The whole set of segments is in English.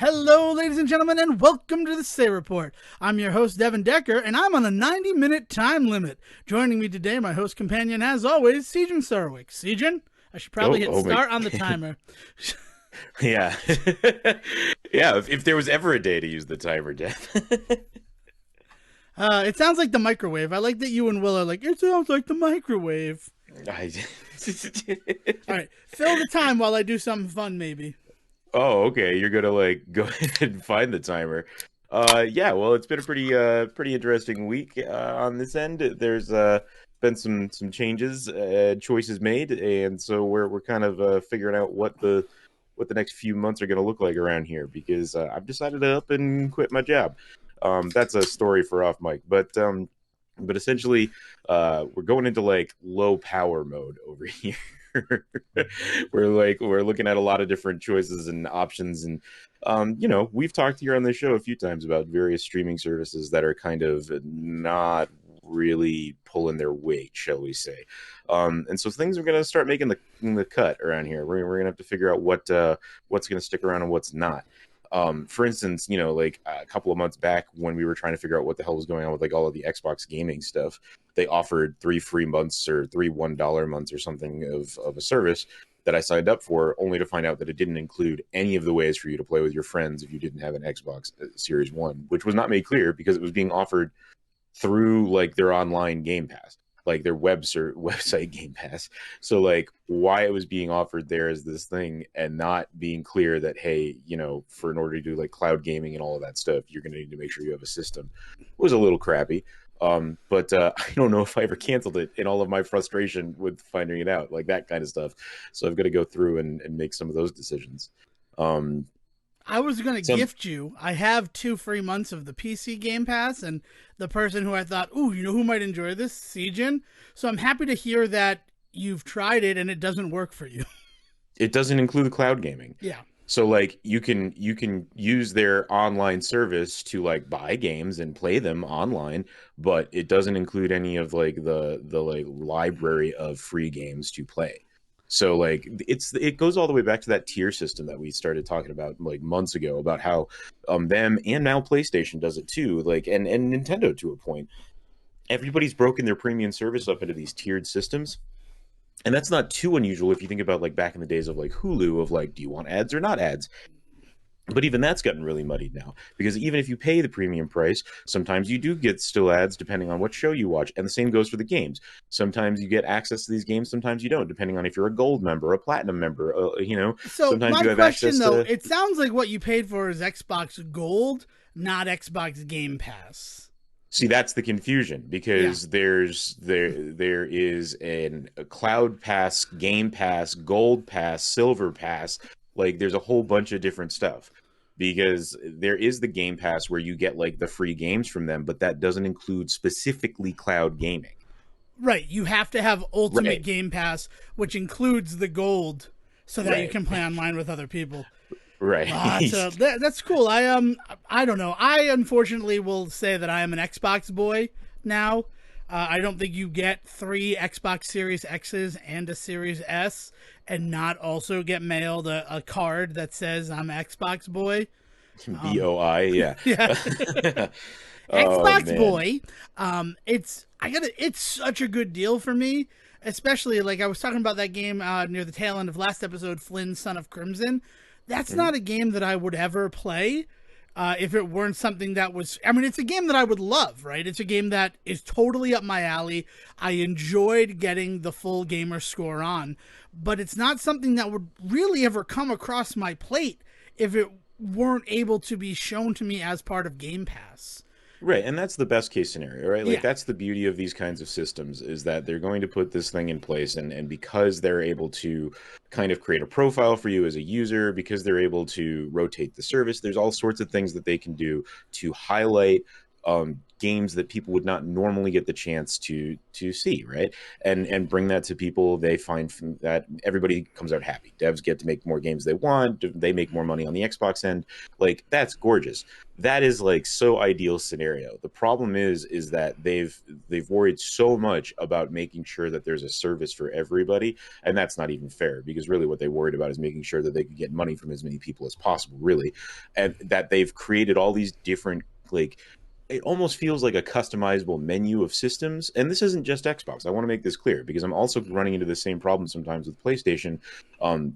Hello, ladies and gentlemen, and welcome to the Say Report. I'm your host, Devon Decker, and I'm on a 90-minute time limit. Joining me today, my host companion, as always, Sejohn Sarwick. Sejohn, I should probably hit Oh my, start on the timer. yeah, yeah. If there was ever a day to use the timer, Jeff. It sounds like the microwave. I like that you and Will are like, it sounds like the microwave. I, All right, fill the time while I do something fun, maybe. oh, okay. You're gonna like go ahead and find the timer. Yeah. Well, it's been a pretty interesting week on this end. There's been some changes, choices made, and so we're kind of figuring out what the next few months are gonna look like around here because I've decided to up and quit my job. That's a story for off mic, but essentially, we're going into like low power mode over here. We're looking at a lot of different choices and options, and we've talked here on the show a few times about various streaming services that are kind of not really pulling their weight, shall we say. And so things are going to start making the cut around here. We're going to have to figure out what's going to stick around and what's not. For instance, like a couple of months back when we were trying to figure out what the hell was going on with like all of the Xbox gaming stuff, they offered 3 free months or 3 $1 months or something of a service that I signed up for, only to find out that it didn't include any of the ways for you to play with your friends if you didn't have an Xbox Series One, which was not made clear because it was being offered through like their online Game Pass, like their website Game Pass. So like why it was being offered there as this thing and not being clear that, hey, for in order to do like cloud gaming and all of that stuff, you're going to need to make sure you have a system, was a little crappy. But I don't know if I ever canceled it in all of my frustration with finding it out, like that kind of stuff. So I've got to go through and make some of those decisions. Um, I was going to some gift you. I have 2 free months of the PC Game Pass, and the person who I thought, ooh, you know who might enjoy this? Sejohn. So I'm happy to hear that you've tried it and it doesn't work for you. It doesn't include cloud gaming. Yeah. So like you can use their online service to like buy games and play them online, but it doesn't include any of like the like library of free games to play. So like it goes all the way back to that tier system that we started talking about like months ago about how them and now PlayStation does it too, like and Nintendo to a point. Everybody's broken their premium service up into these tiered systems, and that's not too unusual if you think about like back in the days of like Hulu, of like, do you want ads or not ads? But even that's gotten really muddied now because even if you pay the premium price, sometimes you do get still ads depending on what show you watch, and the same goes for the games. Sometimes you get access to these games, sometimes you don't, depending on if you're a gold member, a platinum member. So Sometimes my you have question access though, to. it sounds like what you paid for is Xbox Gold, not Xbox Game Pass. See, that's the confusion Yeah. because there is a cloud pass, game pass, gold pass, silver pass. Like there's a whole bunch of different stuff because there is the game pass where you get like the free games from them, but that doesn't include specifically cloud gaming. Right. You have to have Ultimate Right, Game Pass, which includes the gold, so that you right, can play online with other people. right. That's cool. I don't know. I unfortunately will say that I am an Xbox boy now. I don't think you get 3 Xbox Series X's and a Series S and not also get mailed a card that says I'm Xbox boy. BOI, yeah. Yeah. Oh Xbox man. boy. It's such a good deal for me, especially like I was talking about that game near the tail end of last episode, Flynn Son of Crimson. That's Mhm. not a game that I would ever play if it weren't something that was. I mean, it's a game that I would love, right? It's a game that is totally up my alley. I enjoyed getting the full gamer score on, but it's not something that would really ever come across my plate if it weren't able to be shown to me as part of Game Pass. Right, and that's the best case scenario, right? Like Yeah. that's the beauty of these kinds of systems is that they're going to put this thing in place and because they're able to kind of create a profile for you as a user, because they're able to rotate the service, there's all sorts of things that they can do to highlight games that people would not normally get the chance to see, right? And bring that to people. They find that everybody comes out happy. Devs get to make more games they want. They make more money on the Xbox end. Like, that's gorgeous. That is like so ideal scenario. The problem is that they've worried so much about making sure that there's a service for everybody, and that's not even fair, because really what they worried about is making sure that they could get money from as many people as possible, really. And that they've created all these different, like, it almost feels like a customizable menu of systems. And this isn't just Xbox. I want to make this clear, because I'm also running into the same problem sometimes with PlayStation,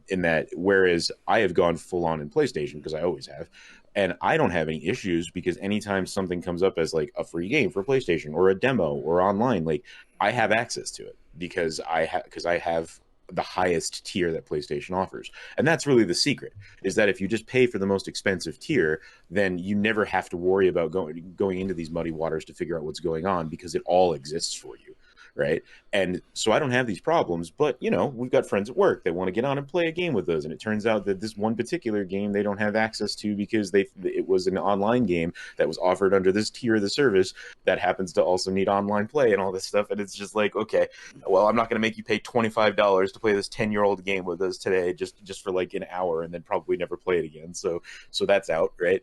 in that, whereas I have gone full on in PlayStation, because I always have, and I don't have any issues, because anytime something comes up as like a free game for PlayStation or a demo or online, like, I have access to it, because I have the highest tier that PlayStation offers. And that's really the secret, is that if you just pay for the most expensive tier, then you never have to worry about going into these muddy waters to figure out what's going on, because it all exists for you, right? And so I don't have these problems. But, you know, we've got friends at work that want to get on and play a game with us, and it turns out that this one particular game they don't have access to, because it was an online game that was offered under this tier of the service that happens to also need online play and all this stuff. And it's just like, okay, well, I'm not going to make you pay $25 to play this 10-year-old game with us today, just for like an hour, and then probably never play it again. So that's out, right?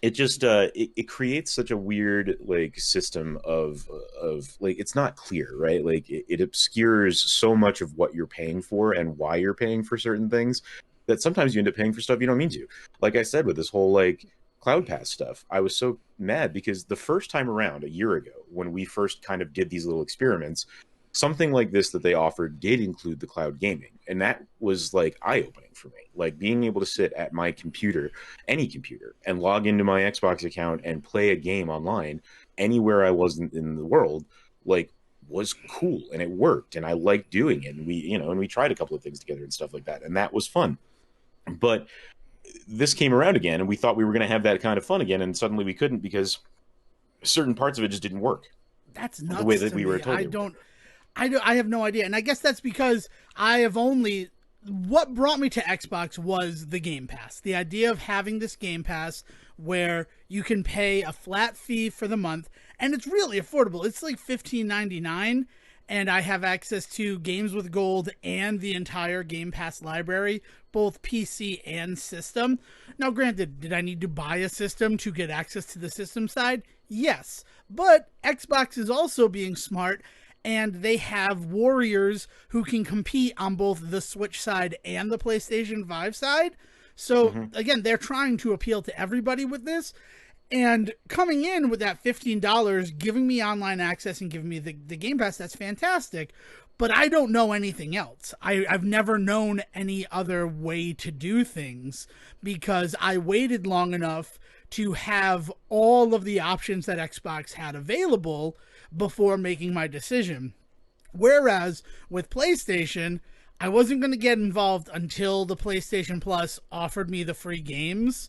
It just it creates such a weird, like, system of like, it's not clear, right? Like, it obscures so much of what you're paying for and why you're paying for certain things, that sometimes you end up paying for stuff you don't mean to. Like I said, with this whole, like, Cloud Pass stuff, I was so mad, because the first time around, a year ago, when we first kind of did these little experiments, something like this that they offered did include the cloud gaming, and that was like eye-opening for me. Like, being able to sit at my computer, any computer, and log into my Xbox account and play a game online anywhere I was in the world, like, was cool, and it worked, and I liked doing it. And we tried a couple of things together and stuff like that, and that was fun. But this came around again, and we thought we were going to have that kind of fun again, and suddenly we couldn't, because certain parts of it just didn't work That's the way nuts that to we were me. told I they would. don't. I have no idea. And I guess that's because I have only. What brought me to Xbox was the Game Pass. The idea of having this Game Pass where you can pay a flat fee for the month, and it's really affordable. It's like $15.99, and I have access to games with gold and the entire Game Pass library, both PC and system. Now, granted, did I need to buy a system to get access to the system side? Yes. But Xbox is also being smart, and they have warriors who can compete on both the Switch side and the PlayStation 5 side. So, Mm-hmm. again, they're trying to appeal to everybody with this. And coming in with that $15, giving me online access and giving me the Game Pass, that's fantastic. But I don't know anything else. I've never known any other way to do things, because I waited long enough to have all of the options that Xbox had available before making my decision. Whereas with PlayStation, I wasn't going to get involved until the PlayStation Plus offered me the free games.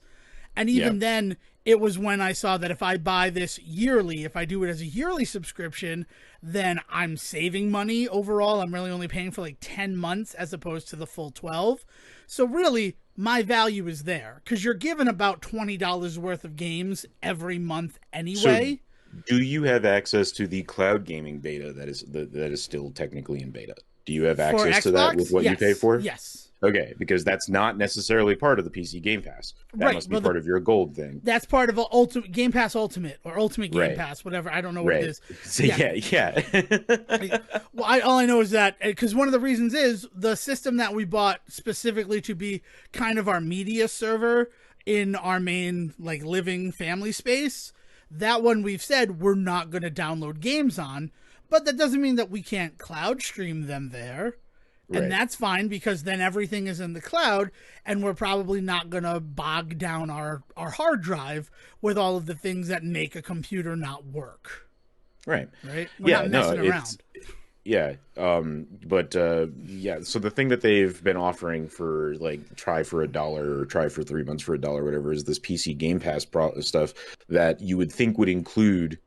And Yeah. even then, it was when I saw that if I buy this yearly, if I do it as a yearly subscription, then I'm saving money overall. I'm really only paying for like 10 months as opposed to the full 12. So really, my value is there, because you're given about $20 worth of games every month So, anyway. do you have access to the cloud gaming beta that is still technically in beta? Do you have For access to that with Xbox, what you pay yes, for? yes. Okay, because that's not necessarily part of the PC Game Pass. That Right. must be Well, part of your gold thing. that's part of a Ultimate Game Pass Ultimate, or Ultimate Game Right. Pass, whatever. I don't know what it Right. is. So Yeah. yeah. Well, all I know is that, because one of the reasons is the system that we bought specifically to be kind of our media server in our main, like, living family space. That one we've said we're not going to download games on, but that doesn't mean that we can't cloud stream them there. And Right. that's fine, because then everything is in the cloud, and we're probably not going to bog down our hard drive with all of the things that make a computer not work. Right. Right? We're Yeah, not no, messing around. yeah. But yeah, so the thing that they've been offering for, like, try for $1 or try for 3 months for $1, whatever, is this PC Game Pass stuff that you would think would include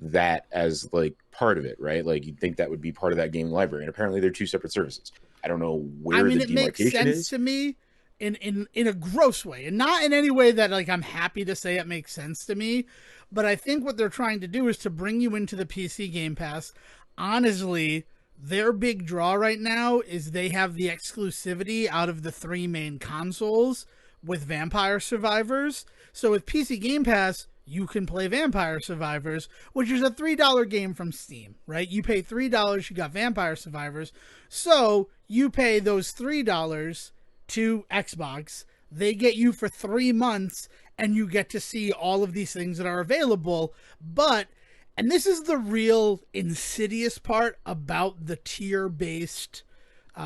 that as, like, part of it, right? Like, you'd think that would be part of that game library, and apparently they're two separate services. I don't know I where mean, the it makes demarcation sense is. to me, in a gross way, and not in any way that like I'm happy to say it makes sense to me. But I think what they're trying to do is to bring you into the PC Game Pass. Honestly, their big draw right now is they have the exclusivity out of the three main consoles with Vampire Survivors. So with PC Game Pass, you can play Vampire Survivors, which is a $3 game from Steam, right? You pay $3, you got Vampire Survivors. So you pay those $3 to Xbox. They get you for 3 months, and you get to see all of these things that are available. But, and this is the real insidious part about the tier-based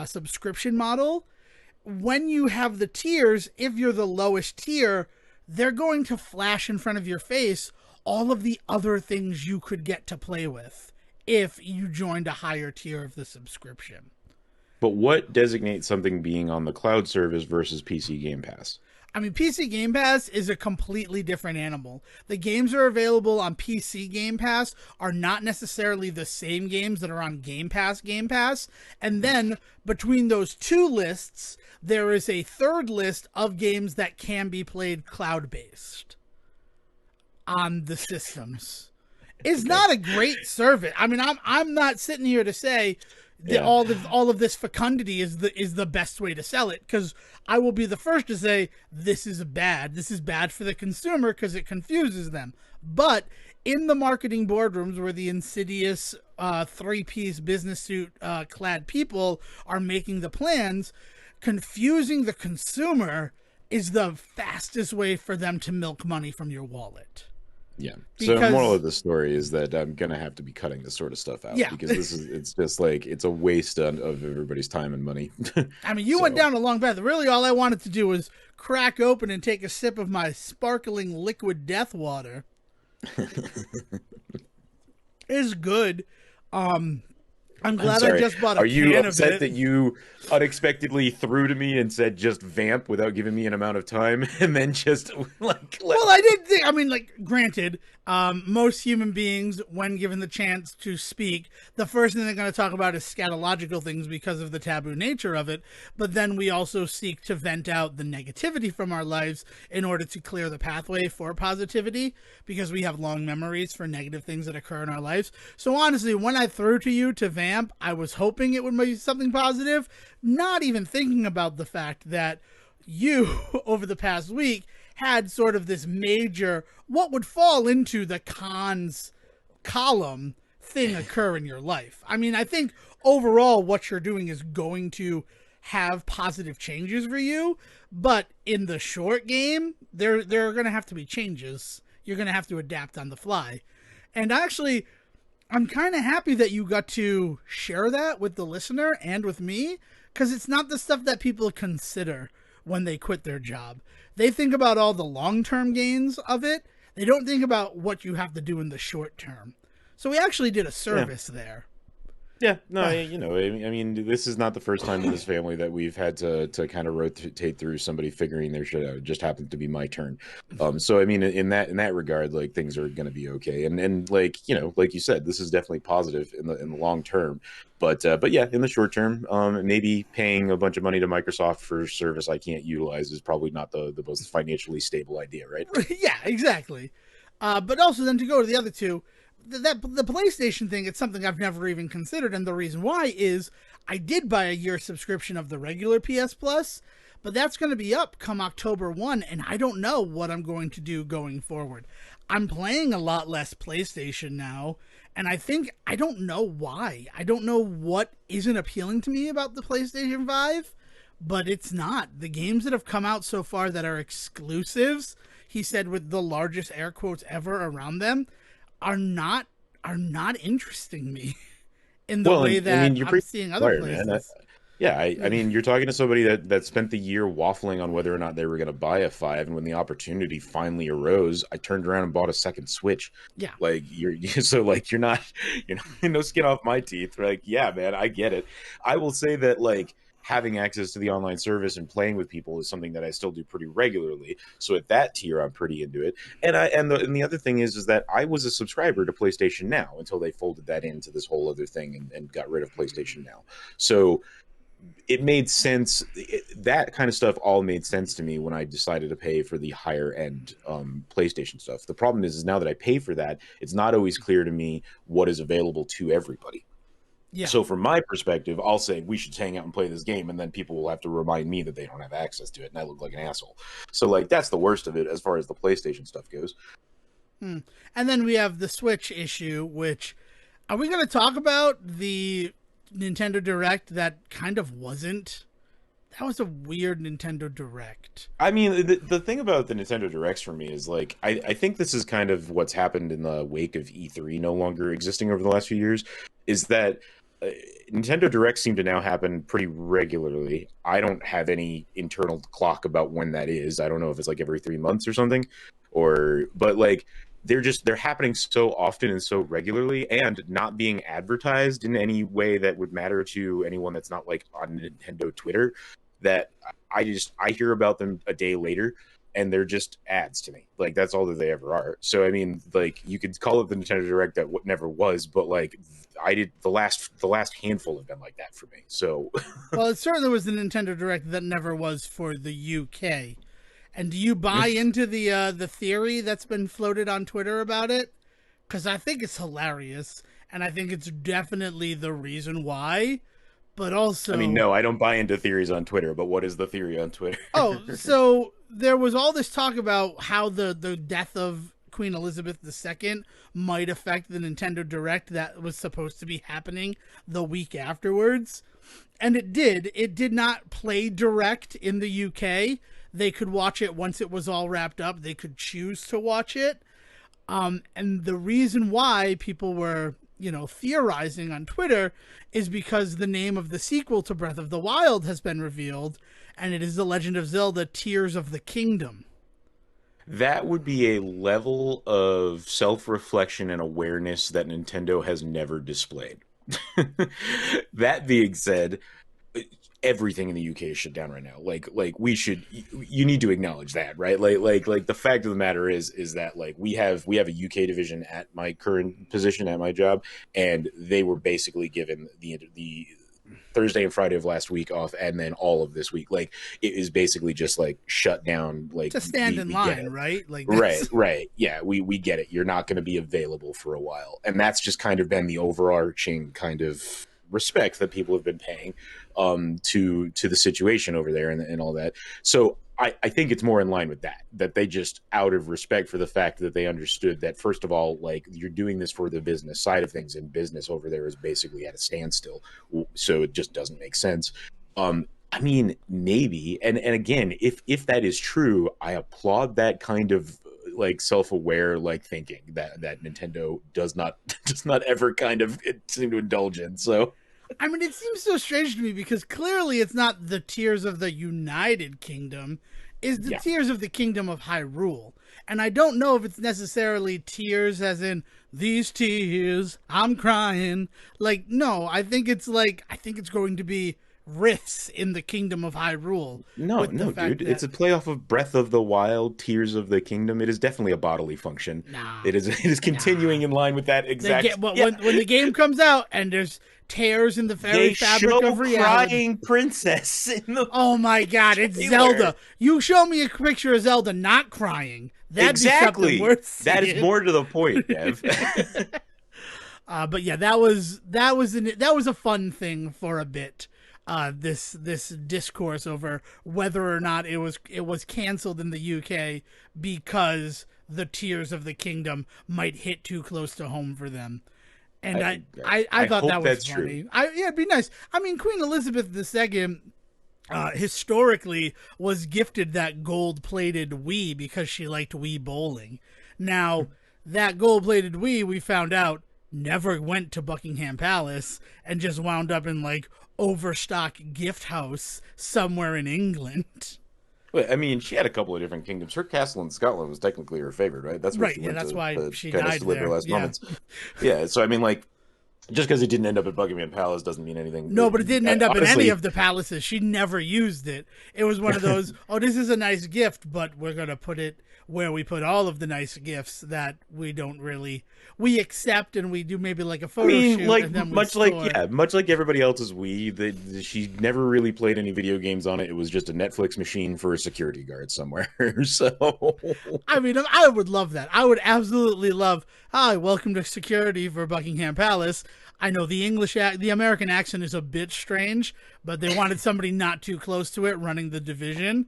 subscription model. When you have the tiers, if you're the lowest tier, they're going to flash in front of your face all of the other things you could get to play with if you joined a higher tier of the subscription. But what designates something being on the cloud service versus PC Game Pass? I mean, PC Game Pass is a completely different animal. The games that are available on PC Game Pass are not necessarily the same games that are on Game Pass Game Pass. And then between those two lists, there is a third list of games that can be played cloud-based on the systems. It's not a great service. I mean, I'm not sitting here to say that all of this fecundity is the best way to sell it, because I will be the first to say this is bad. This is bad for the consumer because it confuses them. But in the marketing boardrooms where the insidious three-piece business suit clad people are making the plans, confusing the consumer is the fastest way for them to milk money from your wallet. Yeah. So the moral of the story is that I'm gonna have to be cutting this sort of stuff out, because it's just like it's a waste of everybody's time and money. I mean, you went down a long path. Really, all I wanted to do was crack open and take a sip of my sparkling liquid death water. It's good. I'm glad I just bought a can of it. Are you upset that you unexpectedly threw to me and said just vamp without giving me an amount of time, and then just like... Well, I did think, I mean, like, granted, most human beings, when given the chance to speak, the first thing they're going to talk about is scatological things because of the taboo nature of it, but then we also seek to vent out the negativity from our lives in order to clear the pathway for positivity, because we have long memories for negative things that occur in our lives. So honestly, when I threw to you to vamp, I was hoping it would be something positive, not even thinking about the fact that you, over the past week, had sort of this major, what would fall into the cons column thing occur in your life. I mean, I think overall what you're doing is going to have positive changes for you, but in the short game, there are going to have to be changes. You're going to have to adapt on the fly. And actually, I'm kind of happy that you got to share that with the listener and with me, because it's not the stuff that people consider when they quit their job. They think about all the long-term gains of it. They don't think about what you have to do in the short term. So we actually did a service there. Yeah, no, you know, I mean, this is not the first time in this family that we've had to kind of rotate through somebody figuring their shit out. It just happened to be my turn. So I mean, in that regard, like, things are going to be okay. And like, you know, like you said, this is definitely positive in the long term. But yeah, in the short term, maybe paying a bunch of money to Microsoft for a service I can't utilize is probably not the most financially stable idea, right? Yeah, exactly. But also then to go to the other two, that the PlayStation thing, it's something I've never even considered, and the reason why is I did buy a year subscription of the regular PS Plus, but that's going to be up come October 1, and I don't know what I'm going to do going forward. I'm playing a lot less PlayStation now, and I don't know why. I don't know what isn't appealing to me about the PlayStation 5, but it's not. The games that have come out so far that are exclusives, he said with the largest air quotes ever around them, are not interesting me in the way that I mean, I'm seeing other places. I mean, you're talking to somebody that spent the year waffling on whether or not they were going to buy a 5, and when the opportunity finally arose, I turned around and bought a second Switch. Yeah, like you're not no skin off my teeth. Like, yeah, man, I get it. I will say that, like, having access to the online service and playing with people is something that I still do pretty regularly. So at that tier, I'm pretty into it. And the other thing is that I was a subscriber to PlayStation Now until they folded that into this whole other thing and got rid of PlayStation Now. So it made sense. That kind of stuff all made sense to me when I decided to pay for the higher end PlayStation stuff. The problem is now that I pay for that, it's not always clear to me what is available to everybody. Yeah. So from my perspective, I'll say we should hang out and play this game, and then people will have to remind me that they don't have access to it, and I look like an asshole. So like that's the worst of it as far as the PlayStation stuff goes. Hmm. And then we have the Switch issue, which are we going to talk about the Nintendo Direct that kind of wasn't? That was a weird Nintendo Direct. I mean, the thing about the Nintendo Directs for me is like I think this is kind of what's happened in the wake of E3 no longer existing over the last few years, is that Nintendo Directs seem to now happen pretty regularly. I don't have any internal clock about when that is. I don't know if it's like every 3 months or something, or but like they're happening so often and so regularly and not being advertised in any way that would matter to anyone that's not like on Nintendo Twitter, that I hear about them a day later and they're just ads to me. Like that's all that they ever are. So I mean, like you could call it the Nintendo Direct that never was, but like I did the last handful have been like that for me. So Well, it certainly was the Nintendo Direct that never was for the UK. And do you buy into the theory that's been floated on Twitter about it? Because I think it's hilarious, and I think it's definitely the reason why. But also, I mean, no, I don't buy into theories on Twitter, but what is the theory on Twitter? oh, so there was all this talk about how the death of Queen Elizabeth II might affect the Nintendo Direct that was supposed to be happening the week afterwards. And it did. It did not play direct in the UK. They could watch it once it was all wrapped up. They could choose to watch it. And the reason why people were, theorizing on Twitter is because the name of the sequel to Breath of the Wild has been revealed, and it is The Legend of Zelda Tears of the Kingdom. That would be a level of self-reflection and awareness that Nintendo has never displayed. That being said, everything in the UK is shut down right now. Like you need to acknowledge that, right? Like the fact of the matter is that like we have a UK division at my current position at my job, and they were basically given the Thursday and Friday of last week off, and then all of this week. Like it is basically just like shut down. Like To stand in we get line, it. right? Like Right. Yeah, we get it. You're not going to be available for a while, and that's just kind of been the overarching kind of respect that people have been paying to the situation over there and all that. So I think it's more in line with that they just, out of respect for the fact that they understood that, first of all, like you're doing this for the business side of things, and business over there is basically at a standstill. So it just doesn't make sense. I mean, maybe, and again, if that is true, I applaud that kind of like self-aware like thinking that Nintendo does not does not ever kind of seem to indulge in. So I mean, it seems so strange to me because clearly it's not the Tears of the United Kingdom, it's the yeah, Tears of the Kingdom of Hyrule. And I don't know if it's necessarily tears as in, these tears, I'm crying. Like, no, I think it's going to be rifts in the Kingdom of Hyrule. no, With the no, fact dude, that, it's a playoff of Breath of the Wild, Tears of the Kingdom. It is definitely a bodily function. nah, It is continuing nah. in line with that They exact. get, but Yeah, when the game comes out and there's tears in the very they fabric show of reality. crying princess in the Oh my god, it's trailer. Zelda. You show me a picture of Zelda not crying. That'd be something Exactly. worth seeing. That is more to the point, Dev. But yeah, that was a fun thing for a bit. This discourse over whether or not it was canceled in the UK because the Tears of the Kingdom might hit too close to home for them. And I thought hope that was that's funny. true. Yeah, it'd be nice. I mean, Queen Elizabeth II historically was gifted that gold-plated Wii because she liked Wii bowling. Now, that gold-plated Wii, we found out, never went to Buckingham Palace and just wound up in like Overstock gift house somewhere in England. Well, I mean, she had a couple of different kingdoms. Her castle in Scotland was technically her favorite, right? That's where Right, she yeah, went that's to why she kind of died live her there. last Yeah. moments. Yeah, so I mean, like, Just because it didn't end up at Buckingham Palace doesn't mean anything. No, but it didn't end up in any Honestly, of the palaces. She never used it. It was one of those, oh, this is a nice gift, but we're going to put it where we put all of the nice gifts that we don't really, we accept, and we do maybe like a I photo mean, shoot, like and then we much like store. yeah, much like everybody else's Wii, she never really played any video games on it. It was just a Netflix machine for a security guard somewhere. So I mean, I would love that. I would absolutely love, hi, welcome to security for Buckingham Palace. I know the American accent is a bit strange, but they wanted somebody not too close to it running the division.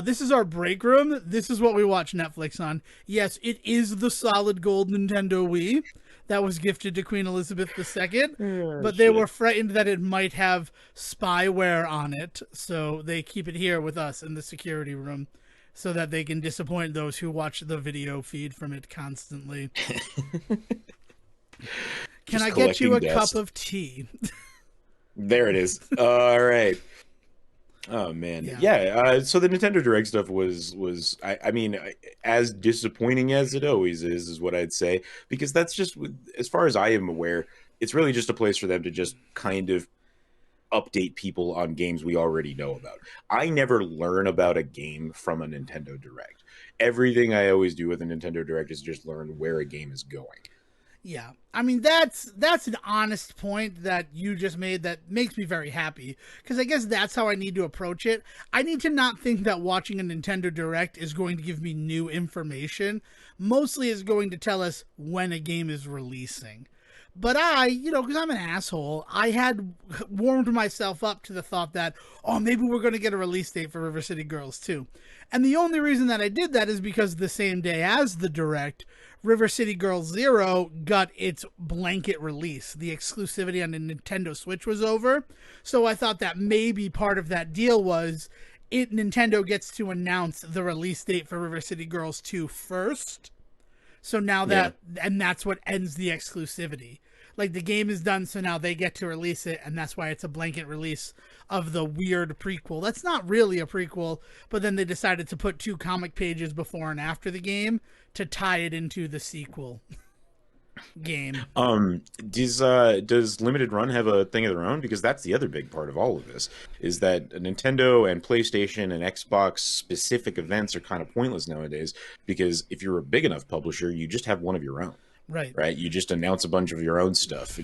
This is our break room. This is what we watch Netflix on. Yes, it is the solid gold Nintendo Wii that was gifted to Queen Elizabeth II, but they were frightened that it might have spyware on it, so they keep it here with us in the security room so that they can disappoint those who watch the video feed from it constantly. Can I get you a cup of tea? There it is. All right. Oh man, yeah. So the Nintendo Direct stuff was I mean, as disappointing as it always is what I'd say, because that's just, as far as I am aware, it's really just a place for them to just kind of update people on games we already know about. I never learn about a game from a Nintendo Direct. Everything I always do with a Nintendo Direct is just learn where a game is going. Yeah, I mean that's an honest point that you just made that makes me very happy, because I guess that's how I need to approach it. I need to not think that watching a Nintendo Direct is going to give me new information. Mostly it's going to tell us when a game is releasing. But because I'm an asshole, I had warmed myself up to the thought that, oh, maybe we're going to get a release date for River City Girls 2. And the only reason that I did that is because the same day as the Direct, River City Girls 0 got its blanket release. The exclusivity on the Nintendo Switch was over. So I thought that maybe part of that deal was Nintendo gets to announce the release date for River City Girls 2 first. So now and that's what ends the exclusivity. Like, the game is done, so now they get to release it, and that's why it's a blanket release of the weird prequel. That's not really a prequel, but then they decided to put 2 comic pages before and after the game to tie it into the sequel game. Does Limited Run have a thing of their own? Because that's the other big part of all of this, is that Nintendo and PlayStation and Xbox specific events are kind of pointless nowadays, because if you're a big enough publisher, you just have one of your own. Right. You just announce a bunch of your own stuff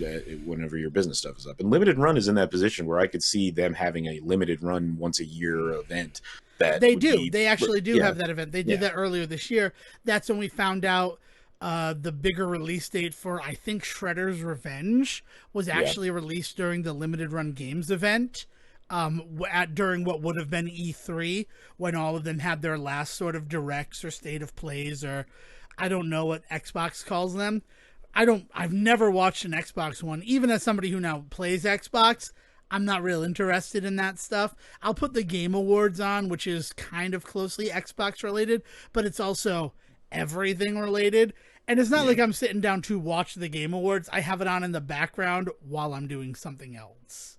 whenever your business stuff is up. And Limited Run is in that position where I could see them having a limited run once a year event. That they do. They actually do have that event. They did that earlier this year. That's when we found out the bigger release date for, I think, Shredder's Revenge was actually released during the Limited Run Games event. During what would have been E3, when all of them had their last sort of directs or state of plays, or I don't know what Xbox calls them. I've never watched an Xbox one. Even as somebody who now plays Xbox, I'm not real interested in that stuff. I'll put the Game Awards on, which is kind of closely Xbox related, but it's also everything related. And it's not like I'm sitting down to watch the Game Awards. I have it on in the background while I'm doing something else.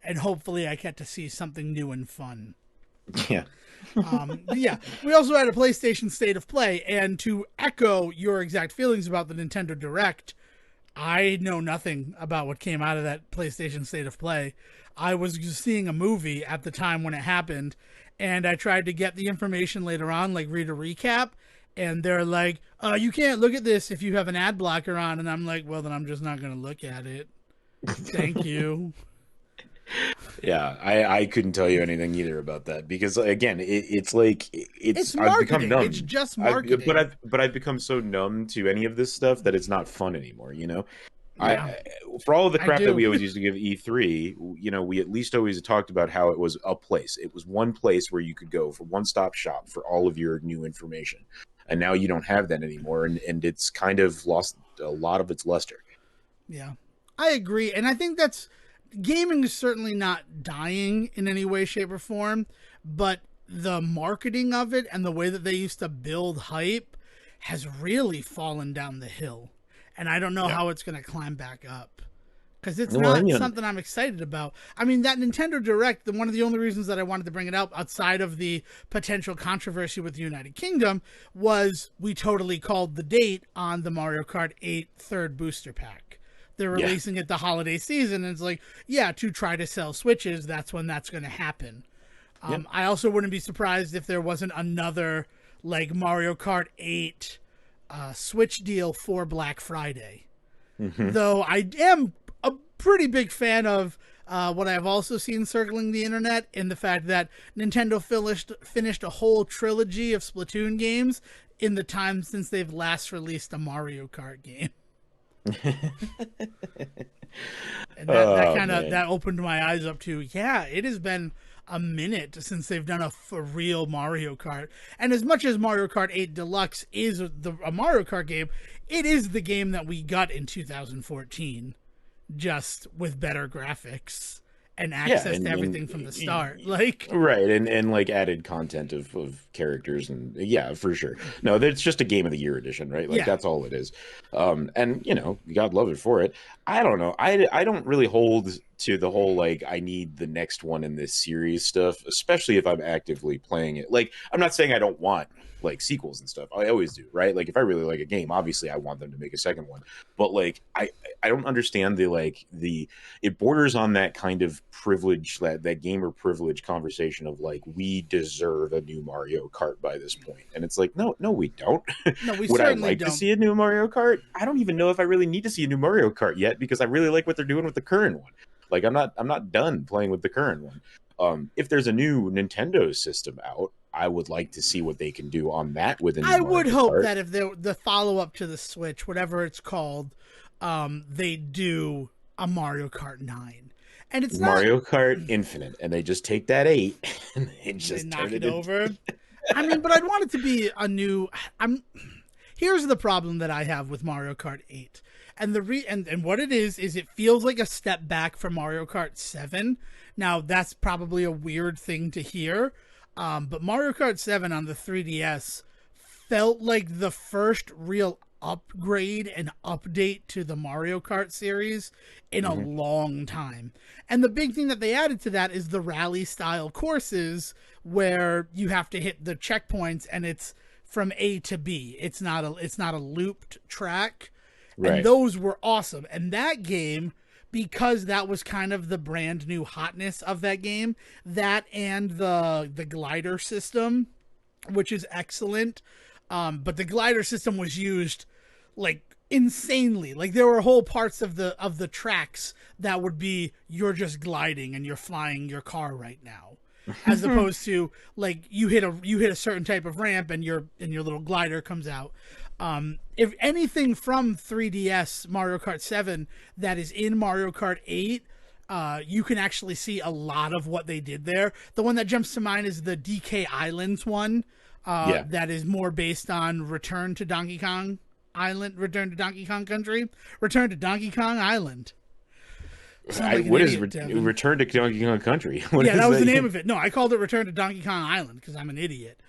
And hopefully I get to see something new and fun. Yeah. We also had a PlayStation State of Play, and to echo your exact feelings about the Nintendo Direct, I know nothing about what came out of that PlayStation State of Play. I was just seeing a movie at the time when it happened, and I tried to get the information later on, like read a recap, and they're like, you can't look at this if you have an ad blocker on, and I'm like, well, then I'm just not going to look at it. Thank you. Yeah, I couldn't tell you anything either about that, because again, it's marketing. I've become numb. It's just marketing. But I've become so numb to any of this stuff that it's not fun anymore. Yeah. For all of the crap that we always used to give E3, we at least always talked about how it was a place. It was one place where you could go for one-stop shop for all of your new information, and now you don't have that anymore, and it's kind of lost a lot of its luster. Yeah, I agree, and I think gaming is certainly not dying in any way, shape, or form, but the marketing of it and the way that they used to build hype has really fallen down the hill. And I don't know how it's going to climb back up, because it's not something I'm excited about. I mean, that Nintendo Direct, one of the only reasons that I wanted to bring it up outside of the potential controversy with the United Kingdom was we totally called the date on the Mario Kart 8 third booster pack. they're Yeah. releasing it the holiday season, and it's like, yeah, to try to sell Switches, that's when that's going to happen. Yeah. I also wouldn't be surprised if there wasn't another like Mario Kart 8 Switch deal for Black Friday. Hmm. Though I am a pretty big fan of what I've also seen circling the internet in the fact that Nintendo finished a whole trilogy of Splatoon games in the time since they've last released a Mario Kart game. And that Oh kind of man. that opened my eyes up to, yeah, it has been a minute since they've done a real Mario Kart. And as much as Mario Kart 8 Deluxe is a Mario Kart game, it is the game that we got in 2014, just with better graphics and Yeah, access to everything from the start. Like, right, and like added content of characters, and yeah, for sure. No, it's just a Game of the Year edition, right? Like yeah, that's all it is. And you know, God love it for it. I don't know. I don't really hold to the whole like I need the next one in this series stuff, especially if I'm actively playing it. Like I'm not saying I don't want like sequels and stuff. I always do, right? Like if I really like a game, obviously I want them to make a second one. But like I don't understand the like the it borders on that kind of privilege, that gamer privilege conversation of like we deserve a new Mario Kart by this point. And it's like no we don't. no, we Would I certainly like to don't. see a new Mario Kart? I don't even know if I really need to see a new Mario Kart yet because I really like what they're doing with the current one. Like I'm not done playing with the current one. If there's a new Nintendo system out, I would like to see what they can do on that with a new I would Mario hope Kart. that if the follow up to the Switch, whatever it's called, they do a Mario Kart 9. And it's not Mario Kart Infinite, and they just take that 8 and they they just knock turn it it into. over. I mean, but I'd want it to be a new. I'm. Here's the problem that I have with Mario Kart 8, and and what it is it feels like a step back from Mario Kart 7. Now that's probably a weird thing to hear, but Mario Kart 7 on the 3DS felt like the first real upgrade and update to the Mario Kart series in a Mhm. long time. And the big thing that they added to that is the rally style courses, where you have to hit the checkpoints and it's from A to B. It's not a looped track. And Right. those were awesome. And that game, because that was kind of the brand new hotness of that game, that and the glider system, which is excellent. But the glider system was used like insanely. Like there were whole parts of the tracks that would be you're just gliding and you're flying your car right now, as opposed to like you hit a certain type of ramp and your little glider comes out. If anything from 3DS Mario Kart 7 that is in Mario Kart 8, you can actually see a lot of what they did there. The one that jumps to mind is the DK Islands one, Yeah. that is more based on Return to Donkey Kong Island, Return to Donkey Kong Country, Return to Donkey Kong Island. Sound like an What is idiot, Devon. Return to Donkey Kong Country? What Yeah, is that was the that? name of it. No, I called it Return to Donkey Kong Island because I'm an idiot.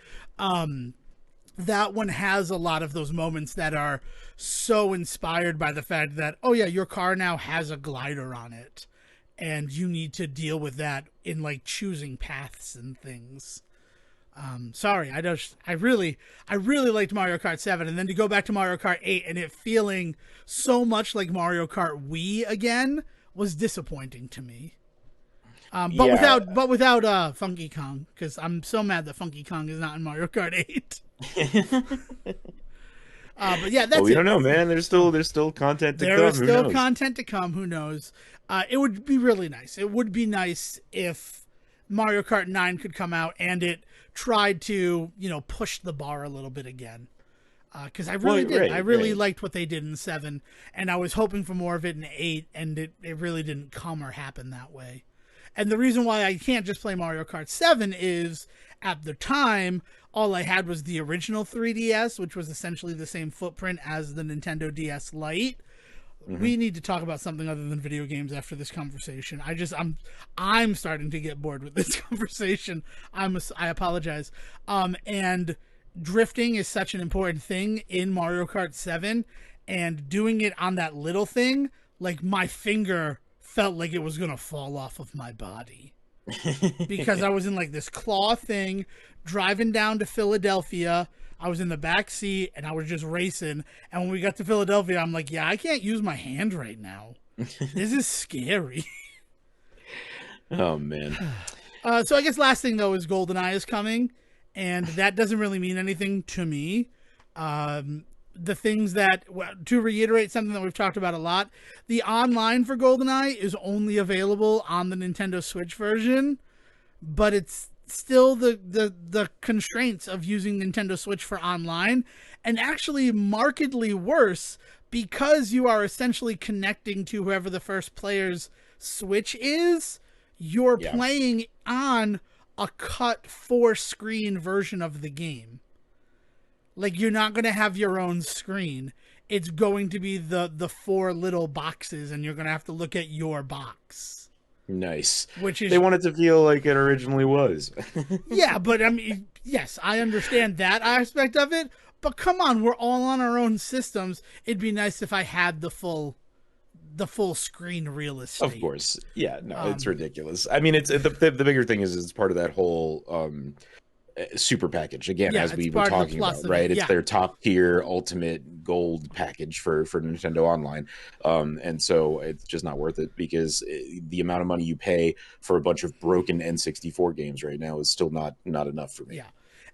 That one has a lot of those moments that are so inspired by the fact that, oh yeah, your car now has a glider on it, and you need to deal with that in like choosing paths and things. Sorry, I really liked Mario Kart 7, and then to go back to Mario Kart 8 and it feeling so much like Mario Kart Wii again was disappointing to me. But Yeah. without Funky Kong, because I'm so mad that Funky Kong is not in Mario Kart 8. But yeah, Well, that's we it. don't know, man. There's still content to There come. is Who still knows? content to come. Who knows? It would be really nice. It would be nice if Mario Kart 9 could come out and it tried to, push the bar a little bit again. Because I really Well, did. I right, really right. liked what they did in 7, and I was hoping for more of it in 8, and it really didn't come or happen that way. And the reason why I can't just play Mario Kart 7 is at the time, all I had was the original 3DS, which was essentially the same footprint as the Nintendo DS Lite. Mhm. We need to talk about something other than video games after this conversation. I'm starting to get bored with this conversation. I apologize. And drifting is such an important thing in Mario Kart 7, and doing it on that little thing, like my finger felt like it was going to fall off of my body because I was in like this claw thing driving down to Philadelphia. I was in the back seat and I was just racing. And when we got to Philadelphia, I'm like, yeah, I can't use my hand right now. This is scary. Oh man. So I guess last thing though is GoldenEye is coming, and that doesn't really mean anything to me. The things that, to reiterate something that we've talked about a lot, the online for GoldenEye is only available on the Nintendo Switch version, but it's still the constraints of using Nintendo Switch for online, and actually markedly worse because you are essentially connecting to whoever the first player's Switch is. You're playing on a cut 4-screen version of the game. Like, you're not going to have your own screen. It's going to be the 4 little boxes, and you're going to have to look at your box. Nice. Which is, they want it to feel like it originally was. Yeah, but I mean, yes, I understand that aspect of it, but come on, we're all on our own systems. It'd be nice if I had the full screen real estate. Of course. Yeah, no, it's ridiculous. I mean, it's the bigger thing is it's part of that whole super package again, as we were talking about, right? It's their top tier ultimate gold package for Nintendo Online, and so it's just not worth it because the amount of money you pay for a bunch of broken N64 games right now is still not enough for me. Yeah,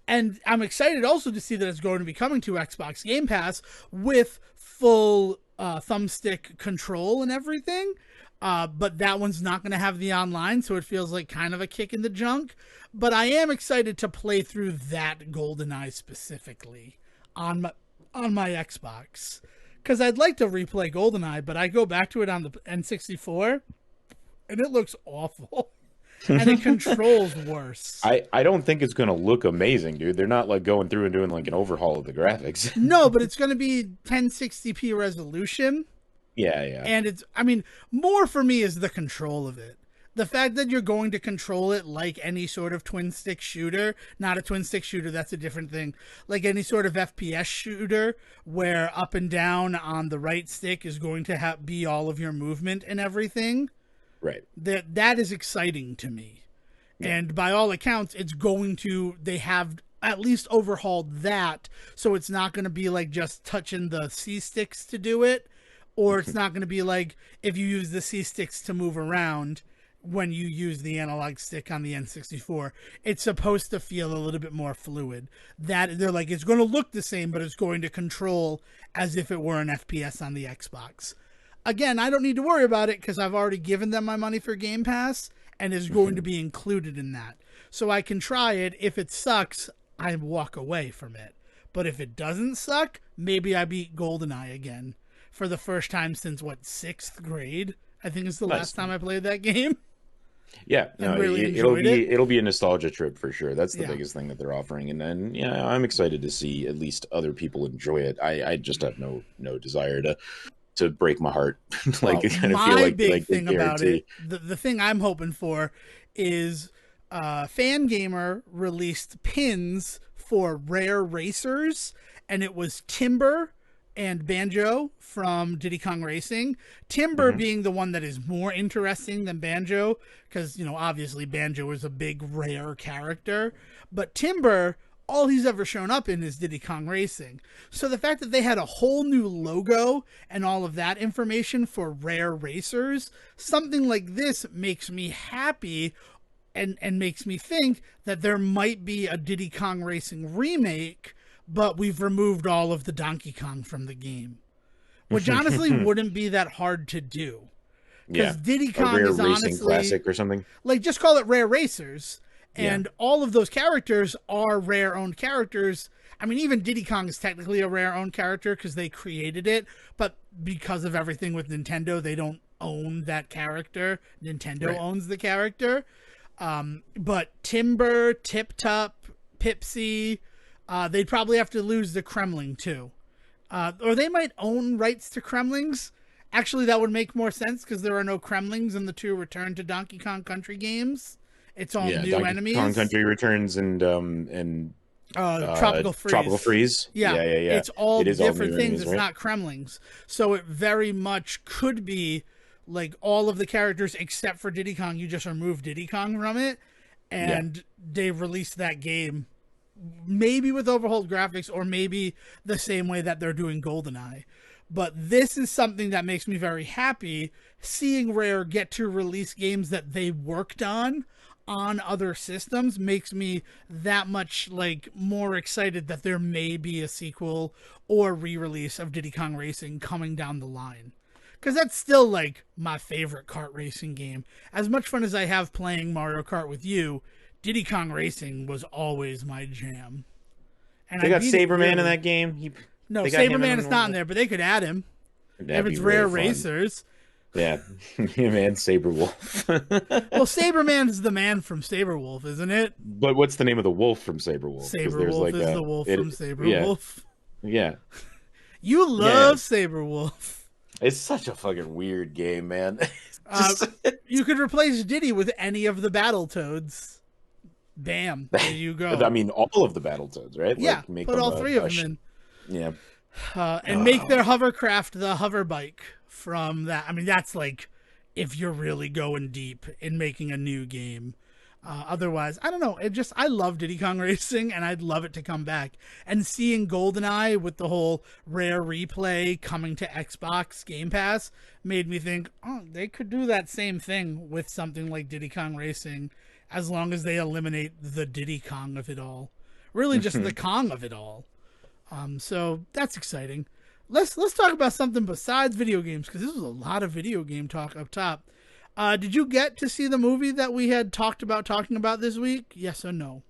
and I'm excited also to see that it's going to be coming to Xbox Game Pass with full thumbstick control and everything. But that one's not going to have the online, so it feels like kind of a kick in the junk. But I am excited to play through that GoldenEye specifically on my Xbox, because I'd like to replay GoldenEye, but I go back to it on the N64, and it looks awful. And it controls worse. I don't think it's going to look amazing, dude. They're not like going through and doing like an overhaul of the graphics. No, but it's going to be 1060p resolution. Yeah. And it's, I mean, more for me is the control of it. The fact that you're going to control it like any sort of twin stick shooter, not a twin stick shooter, that's a different thing. Like any sort of FPS shooter where up and down on the right stick is going to be all of your movement and everything. Right. That is exciting to me. Yeah. And by all accounts, they have at least overhauled that, so it's not going to be like just touching the C sticks to do it, or it's not going to be like if you use the C sticks to move around when you use the analog stick on the N64. It's supposed to feel a little bit more fluid. That they're like, it's going to look the same, but it's going to control as if it were an FPS on the Xbox. Again, I don't need to worry about it because I've already given them my money for Game Pass, and it's going to be included in that. So I can try it. If it sucks, I walk away from it. But if it doesn't suck, maybe I beat GoldenEye again for the first time since, 6th grade? I think it's the last time I played that game. Yeah, no, really it'll be a nostalgia trip for sure. That's the biggest thing that they're offering, and then I'm excited to see at least other people enjoy it. I just have no desire to break my heart. Like, I kind of feel like big thing about it, the thing I'm hoping for is Fangamer released pins for rare racers, and it was Timber and Banjo from Diddy Kong Racing. Timber being the one that is more interesting than Banjo, because, obviously Banjo is a big, rare character. But Timber, all he's ever shown up in is Diddy Kong Racing. So the fact that they had a whole new logo and all of that information for rare racers, something like this makes me happy and makes me think that there might be a Diddy Kong Racing remake, but we've removed all of the Donkey Kong from the game, which honestly wouldn't be that hard to do. Because Diddy Kong is honestly classic or something. Like, just call it Rare Racers, and all of those characters are rare-owned characters. I mean, even Diddy Kong is technically a rare-owned character because they created it, but because of everything with Nintendo, they don't own that character. Nintendo owns the character. But Timber, Tip Top, Pipsy, they'd probably have to lose the Kremling too. Or they might own rights to Kremlings. Actually, that would make more sense because there are no Kremlings in the 2 Return to Donkey Kong Country games. It's all new Donkey enemies. Kong Country Returns and Tropical Freeze. Tropical Freeze. Yeah. It's all different things. Enemies, it's not Kremlings. So it very much could be like all of the characters except for Diddy Kong. You just remove Diddy Kong from it, and they released that game maybe with overhauled graphics or maybe the same way that they're doing GoldenEye. But this is something that makes me very happy, seeing Rare get to release games that they worked on other systems makes me that much like more excited that there may be a sequel or re-release of Diddy Kong Racing coming down the line. Because that's still like my favorite kart racing game. As much fun as I have playing Mario Kart with you, Diddy Kong Racing was always my jam. And they got Saberman in that game. No, Saberman is not in there, but they could add him. That'd if it's really Rare fun. Racers. Yeah, him and Saberwolf. Well, Saberman is the man from Saberwolf, isn't it? But what's the name of the wolf from Saberwolf? Saberwolf is the wolf from Saberwolf. Yeah. You love Saberwolf. It's such a fucking weird game, man. You could replace Diddy with any of the Battletoads. Bam, there you go. I mean, all of the Battletoads, right? Yeah, like, make put all three of them in. Yeah. And make their hovercraft the hover bike from that. I mean, that's like if you're really going deep in making a new game. Otherwise, I don't know. I love Diddy Kong Racing, and I'd love it to come back. And seeing GoldenEye with the whole Rare replay coming to Xbox Game Pass made me think, oh, they could do that same thing with something like Diddy Kong Racing, as long as they eliminate the Diddy Kong of it all. Really, just the Kong of it all. So that's exciting. Let's talk about something besides video games, because this was a lot of video game talk up top. Did you get to see the movie that we had talking about this week? Yes or no?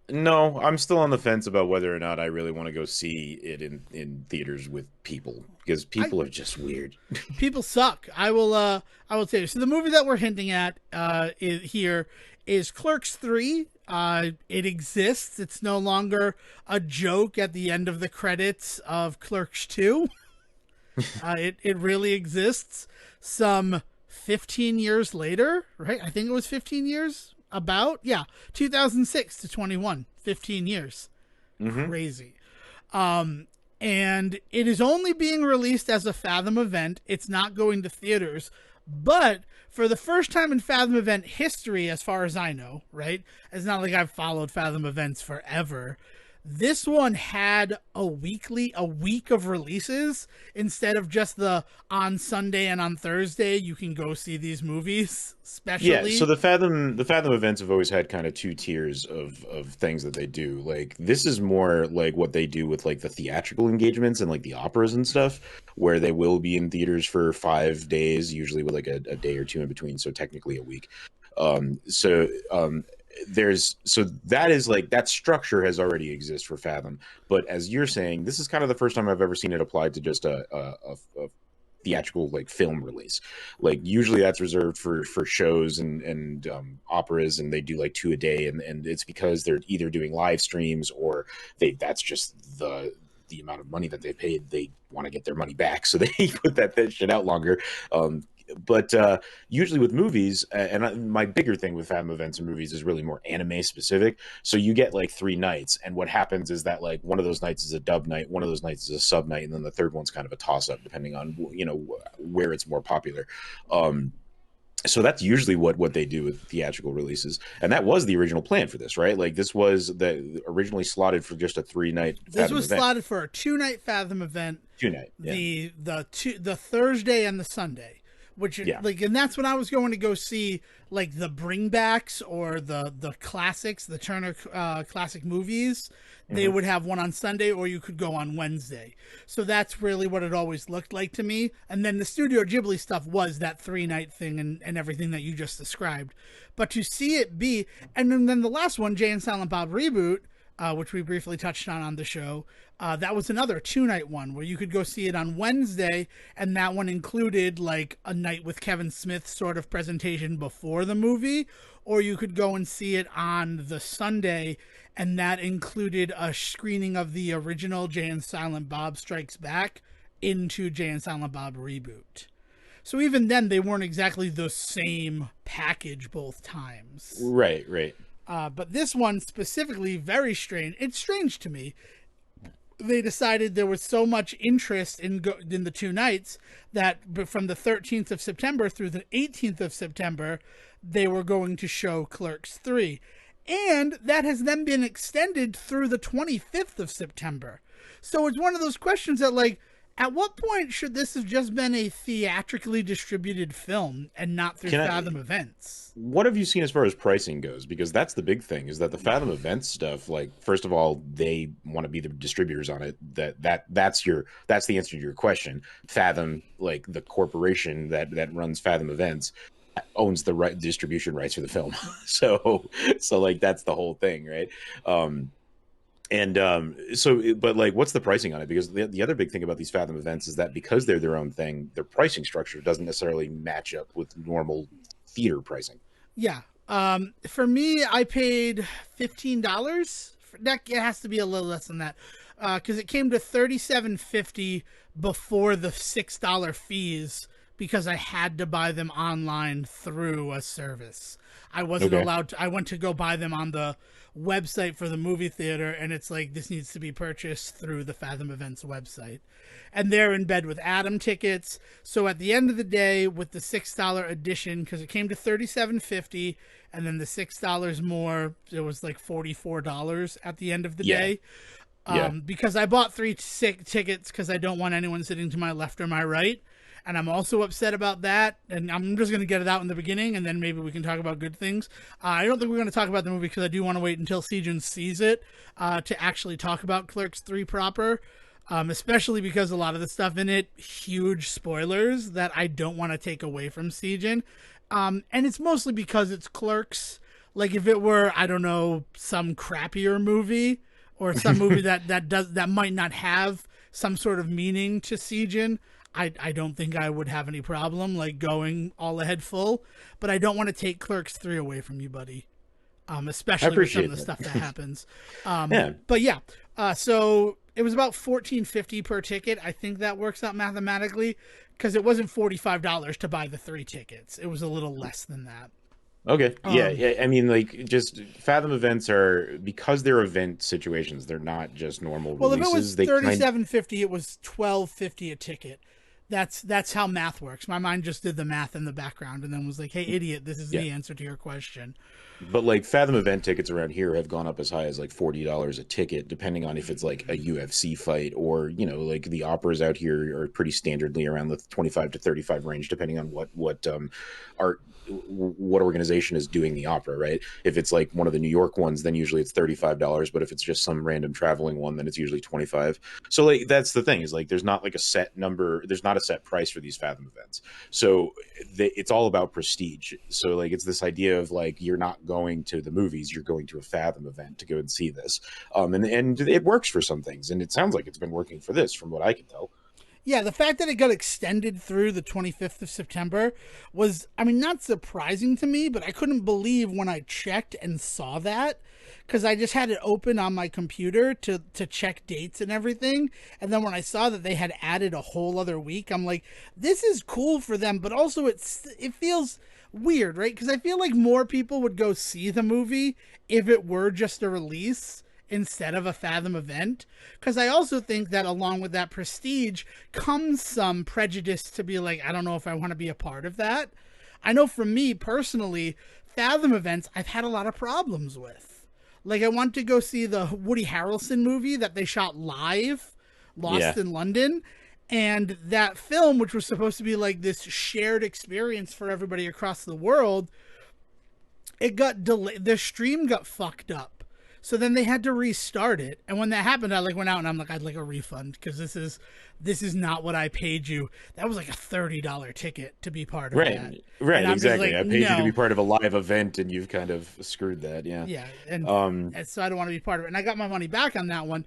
No, I'm still on the fence about whether or not I really want to go see it in theaters with people, because people are just weird. People suck. I will tell you. So the movie that we're hinting at is Clerks III. It exists. It's no longer a joke at the end of the credits of Clerks II. It really exists. Some 15 years later, right? I think it was 15 years. 2006 to 21. 15 years. Crazy. And it is only being released as a Fathom event. It's not going to theaters, but for the first time in Fathom event history, as far as I know, right? It's not like I've followed Fathom events forever. This one had a week of releases instead of just the on Sunday and on Thursday you can go see these movies specially. Yeah, so the Fathom events have always had kind of two tiers of things that they do. Like, this is more like what they do with like the theatrical engagements and like the operas and stuff, where they will be in theaters for 5 days, usually with like a day or two in between, so technically a week. That is like, that structure has already existed for Fathom, but as you're saying, this is kind of the first time I've ever seen it applied to just a theatrical like film release. Like, usually that's reserved for shows and operas, and they do like 2 a day, and it's because they're either doing live streams or that's just the amount of money that they paid. They want to get their money back, so they put that shit out longer. But usually with movies, and my bigger thing with Fathom events and movies is really more anime specific. So you get like 3 nights, and what happens is that like one of those nights is a dub night, one of those nights is a sub night, and then the third one's kind of a toss up depending on where it's more popular. So that's usually what they do with theatrical releases, and that was the original plan for this, right? Like, this was originally slotted for just a 3-night. This was slotted for a 2-night Fathom event. 2-night. Yeah. The Thursday and the Sunday. And that's when I was going to go see like the bringbacks or the classics, the Turner classic movies. They would have one on Sunday, or you could go on Wednesday. So that's really what it always looked like to me. And then the Studio Ghibli stuff was that 3-night thing and everything that you just described. But to see it be, and then the last one, Jay and Silent Bob Reboot, which we briefly touched on the show, that was another 2-night one where you could go see it on Wednesday, and that one included like a night with Kevin Smith sort of presentation before the movie, or you could go and see it on the Sunday, and that included a screening of the original Jay and Silent Bob Strikes Back into Jay and Silent Bob Reboot. So even then, they weren't exactly the same package both times. Right. But this one specifically, very strange. It's strange to me. They decided there was so much interest in the 2 nights that from the 13th of September through the 18th of September, they were going to show Clerks III. And that has then been extended through the 25th of September. So it's one of those questions that, like, at what point should this have just been a theatrically distributed film and not through Can Fathom I? events? What have you seen as far as pricing goes? Because that's the big thing, is that the Fathom events stuff, like, first of all, they want to be the distributors on it. That's the answer to your question. Fathom, like the corporation that runs Fathom events, owns the right distribution rights for the film. So like that's the whole thing, right? Um but like, what's the pricing on it? Because the other big thing about these Fathom events is that because they're their own thing, their pricing structure doesn't necessarily match up with normal theater pricing. Yeah. For me, I paid $15. That it has to be a little less than that, because it came to $37.50 before the $6 fees because I had to buy them online through a service. I wasn't Okay. allowed to. I went to go buy them on the website for the movie theater, and it's like this needs to be purchased through the Fathom Events website. And they're in bed with Atom tickets. So at the end of the day, with the $6 addition, because it came to $37.50, and then the $6 more, it was like $44 at the end of the Yeah. day. Yeah. Because I bought three tickets because I don't want anyone sitting to my left or my right. And I'm also upset about that. And I'm just going to get it out in the beginning, and then maybe we can talk about good things. I don't think we're going to talk about the movie because I do want to wait until Sejohn sees it to actually talk about Clerks 3 proper. Especially because a lot of the stuff in it, huge spoilers that I don't want to take away from Sejohn. And it's mostly because it's Clerks. Like if it were, I don't know, some crappier movie or some movie that might not have some sort of meaning to Sejohn, I don't think I would have any problem like going all ahead full. But I don't want to take Clerks 3 away from you, buddy. I Especially with some of appreciate the that. stuff that happens. Yeah. But yeah, so it was about $14.50 per ticket. I think that works out mathematically because it wasn't $45 to buy the three tickets. It was a little less than that. Okay. Yeah. Um, Yeah. I mean, like, just Fathom events are, because they're event situations. They're not just normal well, if it was releases. They kind. $37.50, it was $12.50 a ticket. That's how math works. My mind just did the math in the background and then was like, "Hey, idiot, this is Yeah. the answer to your question." But like Fathom event tickets around here have gone up as high as like $40 a ticket, depending on if it's like a UFC fight, or like the operas out here are pretty standardly around the 25 to 35 range, depending on what art what organization is doing the opera, right? If it's like one of the New York ones, then usually it's $35, but if it's just some random traveling one, then it's usually 25. So like that's the thing, is like there's not like a set number, there's not a set price for these Fathom events. So it's all about prestige. So like it's this idea of like you're not going to the movies, you're going to a Fathom event to go and see this. And it works for some things, and it sounds like it's been working for this from what I can tell. Yeah, the fact that it got extended through the 25th of September was, I mean, not surprising to me, but I couldn't believe when I checked and saw that because I just had it open on my computer to check dates and everything. And then when I saw that they had added a whole other week, I'm like, this is cool for them, but also it feels weird, right? Because I feel like more people would go see the movie if it were just a release instead of a Fathom event. Because I also think that along with that prestige comes some prejudice to be like, I don't know if I want to be a part of that. I know for me personally, Fathom events I've had a lot of problems with. Like I want to go see the Woody Harrelson movie that they shot live, Yeah. Lost in London. And that film, which was supposed to be like this shared experience for everybody across the world, it got delayed. The stream got fucked up. So then they had to restart it. And when that happened, I like went out and I'm like, I'd like a refund because this is not what I paid you. That was like a $30 ticket to be part of that. Right, And I'm just exactly. like, I paid you to be no. part of a live event, and you've kind of screwed that. Yeah. Yeah, and, Um, and so I don't want to be part of it. And I got my money back on that one.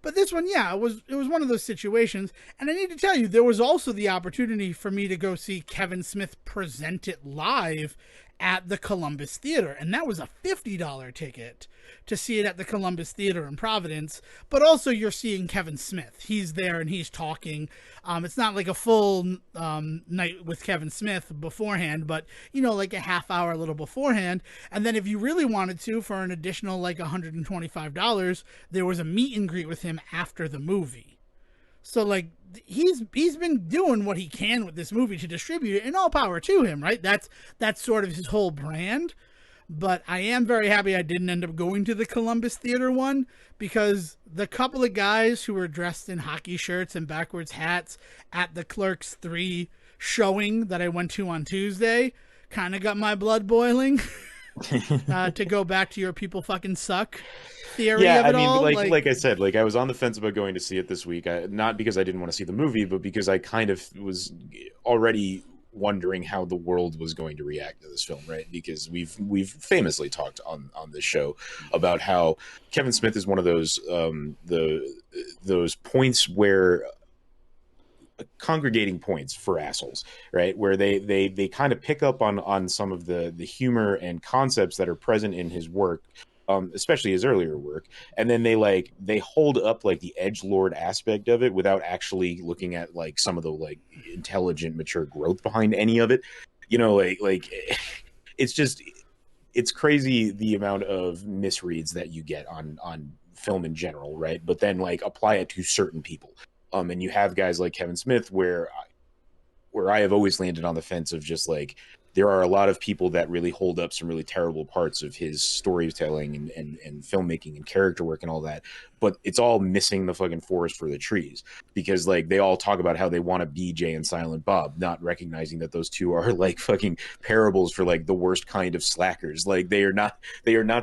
But this one, yeah, it was one of those situations. And I need to tell you, there was also the opportunity for me to go see Kevin Smith present it live at the Columbus Theater, and that was a $50 ticket to see it at the Columbus Theater in Providence. But also, you're seeing Kevin Smith. He's there and he's talking. It's not like a full night with Kevin Smith beforehand, but like a half hour a little beforehand. And then, if you really wanted to, for an additional like $125, there was a meet and greet with him after the movie. So like he's been doing what he can with this movie to distribute it, and all power to him, right? That's sort of his whole brand. But I am very happy I didn't end up going to the Columbus Theater one, because the couple of guys who were dressed in hockey shirts and backwards hats at the Clerks 3 showing that I went to on Tuesday kind of got my blood boiling. To go back to your people fucking suck theory Yeah, of I it mean, all. like I said, like I was on the fence about going to see it this week. Not because I didn't want to see the movie, but because I kind of was already wondering how the world was going to react to this film, right? Because we've famously talked on this show about how Kevin Smith is one of those points where congregating points for assholes, right? Where they kind of pick up on some of the humor and concepts that are present in his work, especially his earlier work, and then they hold up like the edge lord aspect of it without actually looking at like some of the like intelligent, mature growth behind any of it. You know, like it's just it's crazy the amount of misreads that you get on film in general, right? But then like apply it to certain people. And you have guys like Kevin Smith where I have always landed on the fence of just like there are a lot of people that really hold up some really terrible parts of his storytelling and filmmaking and character work and all that, but it's all missing the fucking forest for the trees, because like they all talk about how they want to be Jay and Silent Bob, not recognizing that those two are like fucking parables for like the worst kind of slackers. Like they are not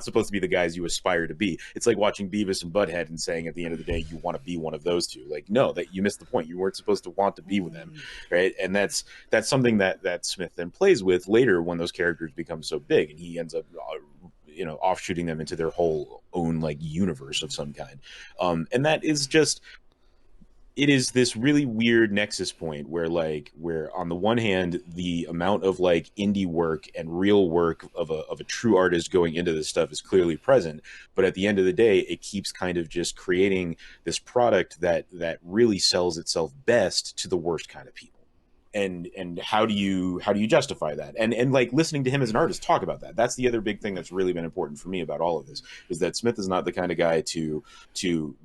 supposed to be the guys you aspire to be. It's like watching Beavis and Butthead and saying at the end of the day you want to be one of those two. Like no, that you missed the point. You weren't supposed to want to be with them, right? And that's something that Smith then plays with later when those characters become so big, and he ends up offshooting them into their whole own like universe of some kind. And that is just, it is this really weird nexus point where on the one hand the amount of like indie work and real work of a true artist going into this stuff is clearly present, but at the end of the day it keeps kind of just creating this product that really sells itself best to the worst kind of people. And how do you justify that? And like listening to him as an artist talk about that, that's the other big thing that's really been important for me about all of this, is that Smith is not the kind of guy to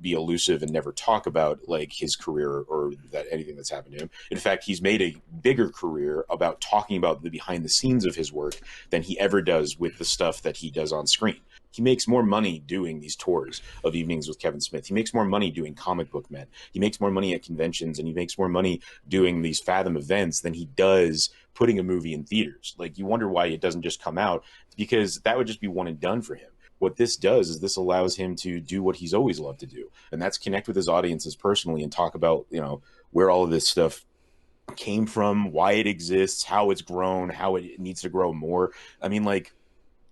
be elusive and never talk about like his career or that anything that's happened to him. In fact, he's made a bigger career about talking about the behind the scenes of his work than he ever does with the stuff that he does on screen. He makes more money doing these tours of evenings with Kevin Smith. He makes more money doing Comic Book Men. He makes more money at conventions, and he makes more money doing these Fathom events than he does putting a movie in theaters. Like, you wonder why it doesn't just come out, because that would just be one and done for him. What this does is this allows him to do what he's always loved to do, and that's connect with his audiences personally and talk about, where all of this stuff came from, why it exists, how it's grown, how it needs to grow more. I mean, like,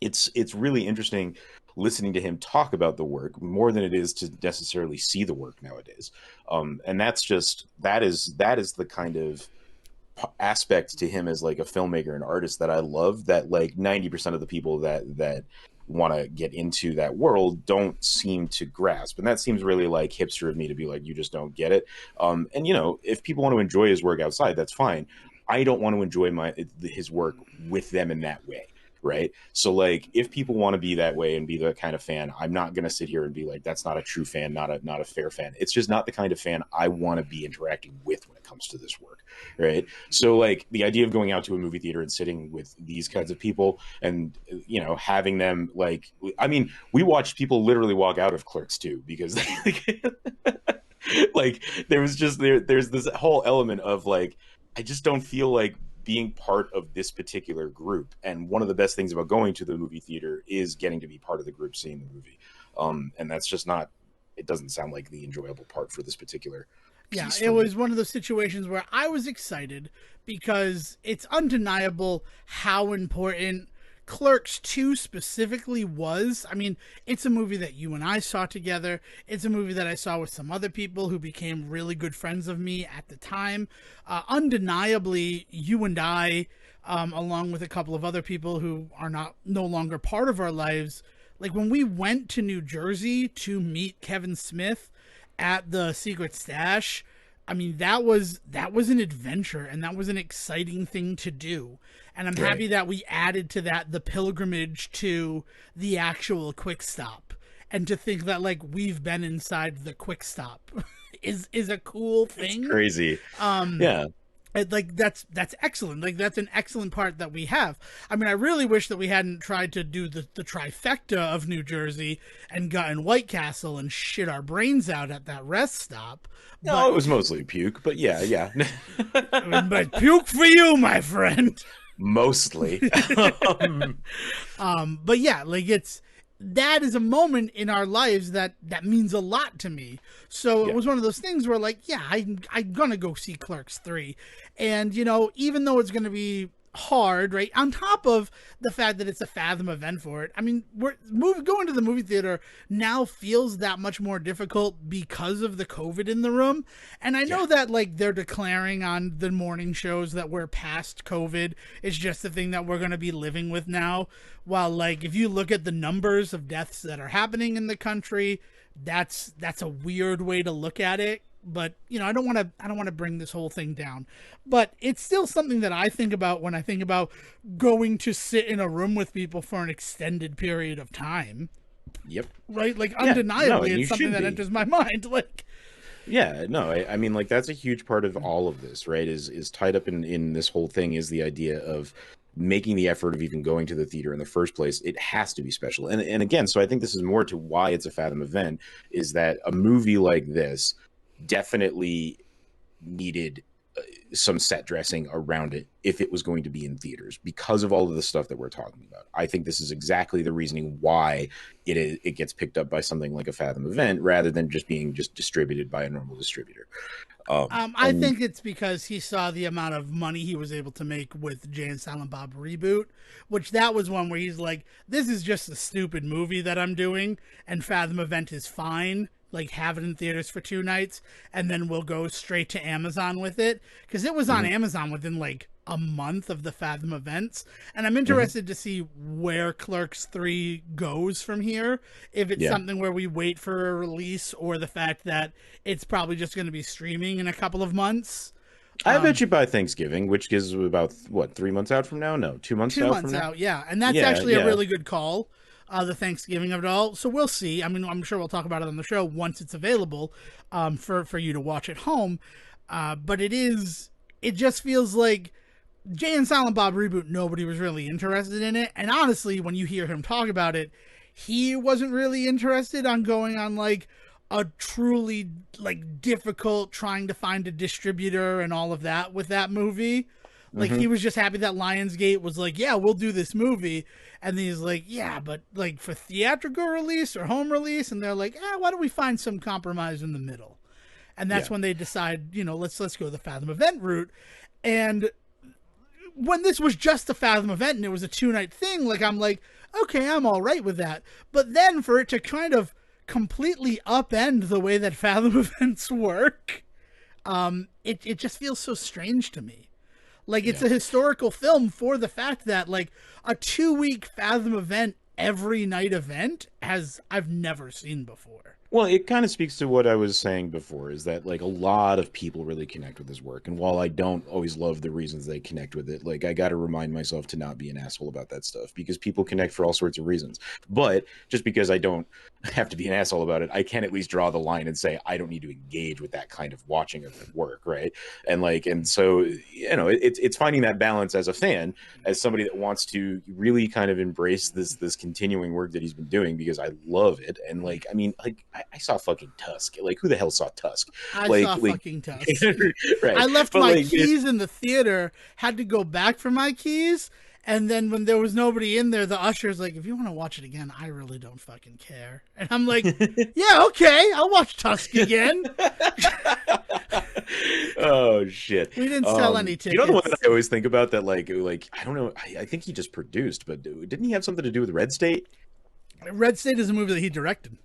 it's really interesting listening to him talk about the work more than it is to necessarily see the work nowadays. And that is the kind of aspect to him as like a filmmaker and artist that I love, that like 90% of the people that want to get into that world don't seem to grasp. And that seems really like hipster of me to be like, you just don't get it. And if people want to enjoy his work outside, that's fine. I don't want to enjoy his work with them in that way. Right. So like, if people want to be that way and be the kind of fan, I'm not going to sit here and be like, that's not a true fan, not a fair fan. It's just not the kind of fan I want to be interacting with when it comes to this work. Right. So like, the idea of going out to a movie theater and sitting with these kinds of people and, having them like, I mean, we watched people literally walk out of Clerks II because like there's this whole element of like, I just don't feel like being part of this particular group. And one of the best things about going to the movie theater is getting to be part of the group seeing the movie. And that's just not, it doesn't sound like the enjoyable part for this particular piece. Yeah, it was one of those situations where I was excited because it's undeniable how important Clerks 2 specifically was. I mean, it's a movie that you and I saw together. It's a movie that I saw with some other people who became really good friends of me at the time. Undeniably, you and I, along with a couple of other people who are no longer part of our lives, like when we went to New Jersey to meet Kevin Smith at the Secret Stash, I mean, that was an adventure, and that was an exciting thing to do. And I'm happy that we added to that the pilgrimage to the actual Quick Stop. And to think that like we've been inside the Quick Stop is a cool thing. It's crazy. Yeah. like that's excellent. Like that's an excellent part that we have. I mean, I really wish that we hadn't tried to do the trifecta of New Jersey and gotten White Castle and shit our brains out at that rest stop. No, But it was mostly puke, but yeah. but puke for you, my friend. Mostly. But yeah, like that is a moment in our lives that means a lot to me. So it was one of those things where, like, yeah, I'm gonna go see Clerks 3, and even though it's gonna be hard, right? On top of the fact that it's a Fathom event for it, I mean, going to the movie theater now feels that much more difficult because of the COVID in the room. And I know that, like, they're declaring on the morning shows that we're past COVID. It's just the thing that we're going to be living with now. While, like, if you look at the numbers of deaths that are happening in the country, that's a weird way to look at it. But I don't want to bring this whole thing down, but it's still something that I think about when I think about going to sit in a room with people for an extended period of time. Yep. Right. Like, undeniably, it's something that be. enters my mind. Like, yeah, no, I mean, like, that's a huge part of all of this, right? Is tied up in this whole thing is the idea of making the effort of even going to the theater in the first place. It has to be special. And again, so I think this is more to why it's a Fathom event, is that a movie like this definitely needed some set dressing around it if it was going to be in theaters, because of all of the stuff that we're talking about. I think this is exactly the reasoning why it gets picked up by something like a Fathom event rather than just being distributed by a normal distributor. I think it's because he saw the amount of money he was able to make with Jay and Silent Bob Reboot, which that was one where he's like, this is just a stupid movie that I'm doing, and Fathom event is fine. Like, have it in theaters for 2 nights, and then we'll go straight to Amazon with it. Because it was on Amazon within, like, a month of the Fathom events. And I'm interested to see where Clerks 3 goes from here. If it's something where we wait for a release, or the fact that it's probably just going to be streaming in a couple of months. I bet you by Thanksgiving, which is about, what, 3 months out from now? No, 2 months 2 out months from out, now? yeah. And that's actually a really good call. The Thanksgiving of it all. So we'll see. I mean, I'm sure we'll talk about it on the show once it's available for you to watch at home. But it just feels like Jay and Silent Bob Reboot, nobody was really interested in it. And honestly, when you hear him talk about it, he wasn't really interested on going on, like, a truly, like, difficult trying to find a distributor and all of that with that movie. Like, he was just happy that Lionsgate was like, yeah, we'll do this movie. And then he's like, yeah, but, like, for theatrical release or home release? And they're like, why don't we find some compromise in the middle? And that's when they decide, let's go the Fathom event route. And when this was just a Fathom event and it was a 2-night thing, like, I'm like, okay, I'm all right with that. But then for it to kind of completely upend the way that Fathom events work, it just feels so strange to me. Like, it's a historical film for the fact that, like, a 2-week Fathom event, every night event, I've never seen before. Well, it kind of speaks to what I was saying before, is that, like, a lot of people really connect with his work. And while I don't always love the reasons they connect with it, like, I got to remind myself to not be an asshole about that stuff, because people connect for all sorts of reasons. But just because I don't have to be an asshole about it, I can at least draw the line and say, I don't need to engage with that kind of watching of the work. Right. And so, it's finding that balance as a fan, as somebody that wants to really kind of embrace this continuing work that he's been doing, because I love it. And, like, I mean, like, I saw fucking Tusk. Like, who the hell saw Tusk? I saw fucking Tusk. Right. I left my keys in the theater, had to go back for my keys, and then when there was nobody in there, the usher's like, if you want to watch it again, I really don't fucking care. And I'm like, yeah, okay, I'll watch Tusk again. Oh, shit. We didn't sell any tickets. You know the one that I always think about that, like I don't know, I think he just produced, but didn't he have something to do with Red State? Red State is a movie that he directed.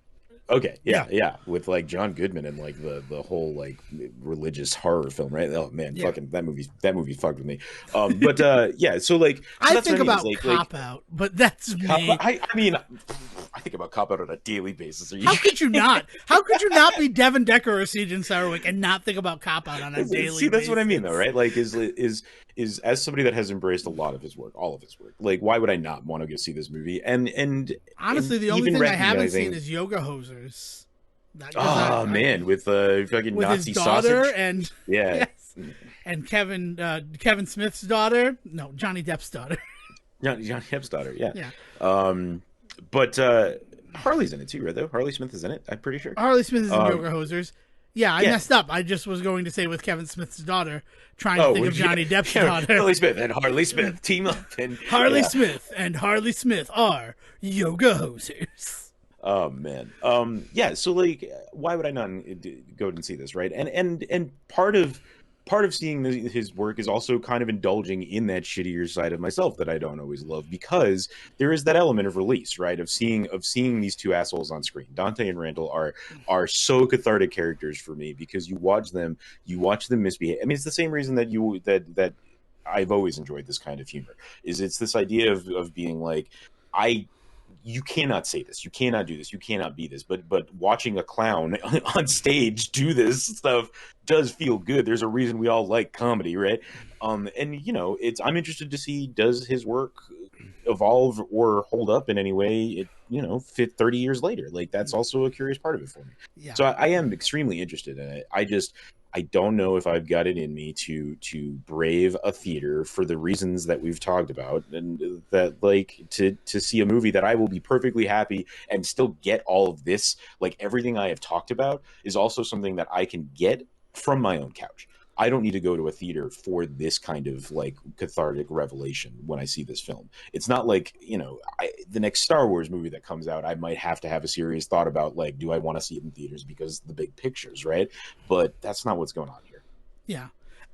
Okay, yeah, with, like, John Goodman and, like, the whole, like, religious horror film, right? Oh man, fucking that movie fucked with me. But yeah, so, like, I think about Cop Out, but that's me. I mean, I think about Cop Out on a daily basis. How could you not? How could you not be Devon Decker or Sejohn Sarwick and not think about Cop Out on a daily basis? See, that's what I mean, though, right? Like, is as somebody that has embraced a lot of his work, all of his work, like, why would I not want to go see this movie? And honestly, the only thing I haven't seen is Yoga Hosers. Man, with fucking with Nazi his daughter sausage. and Yeah. Yes. and Kevin Smith's daughter. No, Johnny Depp's daughter. Johnny Depp's daughter. Yeah. Yeah. But Harley's in it too, right? Though Harley Smith is in it. I'm pretty sure. Harley Smith is in Yoga Hosers. Yeah, I Yeah. messed up. I just was going to say with Kevin Smith's daughter, trying to think of Johnny Depp's daughter. Harley Smith and Harley Smith team up. And Harley Smith and Harley Smith are Yoga Hosers. Oh man. Yeah, so like why would I not go and see this, right? And part of seeing his work is also kind of indulging in that shittier side of myself that I don't always love, because there is that element of release, right? Of seeing these two assholes on screen. Dante and Randall are so cathartic characters for me, because you watch them misbehave. I mean, it's the same reason that I've always enjoyed this kind of humor. It's this idea of being like, you cannot say this, you cannot do this, you cannot be this, but watching a clown on stage do this stuff does feel good. There's a reason we all like comedy, right? And I'm interested to see, does his work evolve or hold up in any way, fit 30 years later. Like, that's also a curious part of it for me. Yeah. So I am extremely interested in it. I don't know if I've got it in me to brave a theater for the reasons that we've talked about, and that, like, to see a movie that I will be perfectly happy and still get all of this, like everything I have talked about is also something that I can get from my own couch. I don't need to go to a theater for this kind of like cathartic revelation when I see this film. It's not like, the next Star Wars movie that comes out, I might have to have a serious thought about, like, do I want to see it in theaters because the big pictures, right? But that's not what's going on here. Yeah.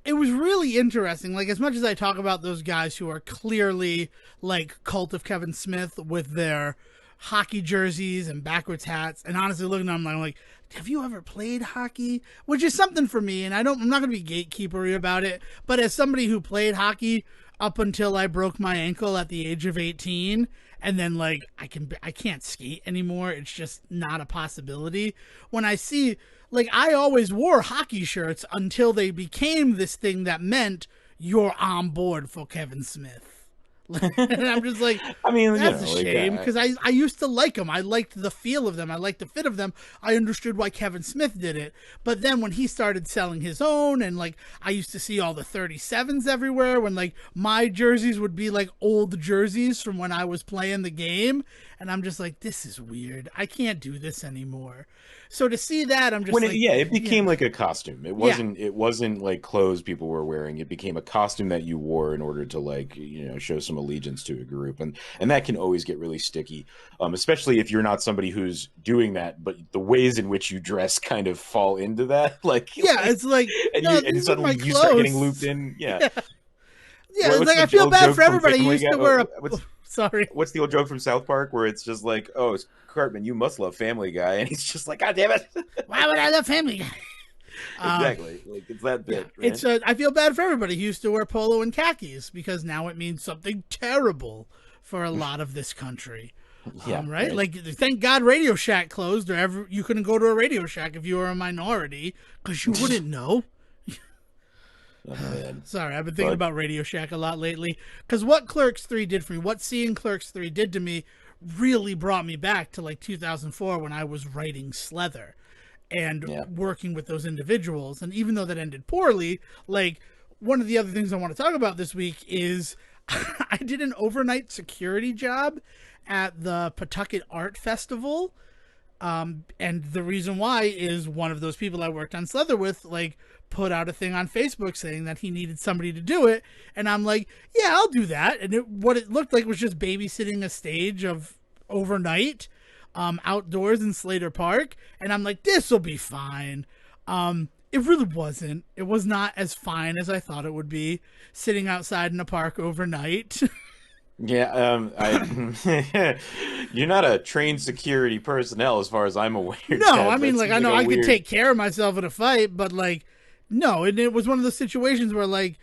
It was really interesting. Like, as much as I talk about those guys who are clearly like cult of Kevin Smith with their hockey jerseys and backwards hats, and honestly looking at them, I'm like, have you ever played hockey? Which is something for me, and I'm not going to be gatekeepery about it, but as somebody who played hockey up until I broke my ankle at the age of 18, and then, like, I can't skate anymore, it's just not a possibility. When I see, like, I always wore hockey shirts until they became this thing that meant you're on board for Kevin Smith. And I'm just like, I mean, that's a shame, because I used to like them. I liked the feel of them. I liked the fit of them. I understood why Kevin Smith did it. But then when he started selling his own, and like I used to see all the 37s everywhere, when like my jerseys would be like old jerseys from when I was playing the game, and I'm just like, this is weird. I can't do this anymore. So to see that, I'm just it became like a costume. It wasn't like clothes people were wearing. It became a costume that you wore in order to, like, show some allegiance to a group, and that can always get really sticky, especially if you're not somebody who's doing that, but the ways in which you dress kind of fall into that. It's like, and suddenly you start getting looped in. Yeah, it's like, I feel bad for everybody. You used to wear sorry. What's the old joke from South Park where it's just like, oh, Cartman, you must love Family Guy, and he's just like, God damn it, why would I love Family Guy? Exactly, like, it's that bit. Yeah. Right? It's I feel bad for everybody who used to wear polo and khakis, because now it means something terrible for a lot of this country. Right? Like, thank God Radio Shack closed, or you couldn't go to a Radio Shack if you were a minority, because you wouldn't know. Oh, man. Sorry, I've been thinking about Radio Shack a lot lately, because what Clerks 3 did for me, what seeing Clerks 3 did to me, really brought me back to like 2004 when I was writing Slither and working with those individuals. And even though that ended poorly, like, one of the other things I want to talk about this week is I did an overnight security job at the Pawtucket Art Festival. And the reason why is one of those people I worked on Slither with, like, put out a thing on Facebook saying that he needed somebody to do it. And I'm like, yeah, I'll do that. And what it looked like was just babysitting a stage of overnight outdoors in Slater Park. And I'm like, this will be fine. It really wasn't. It was not as fine as I thought it would be, sitting outside in a park overnight. Yeah, you're not a trained security personnel as far as I'm aware. No, I mean, like, I know I could take care of myself in a fight, but, like, no. And it was one of those situations where, like,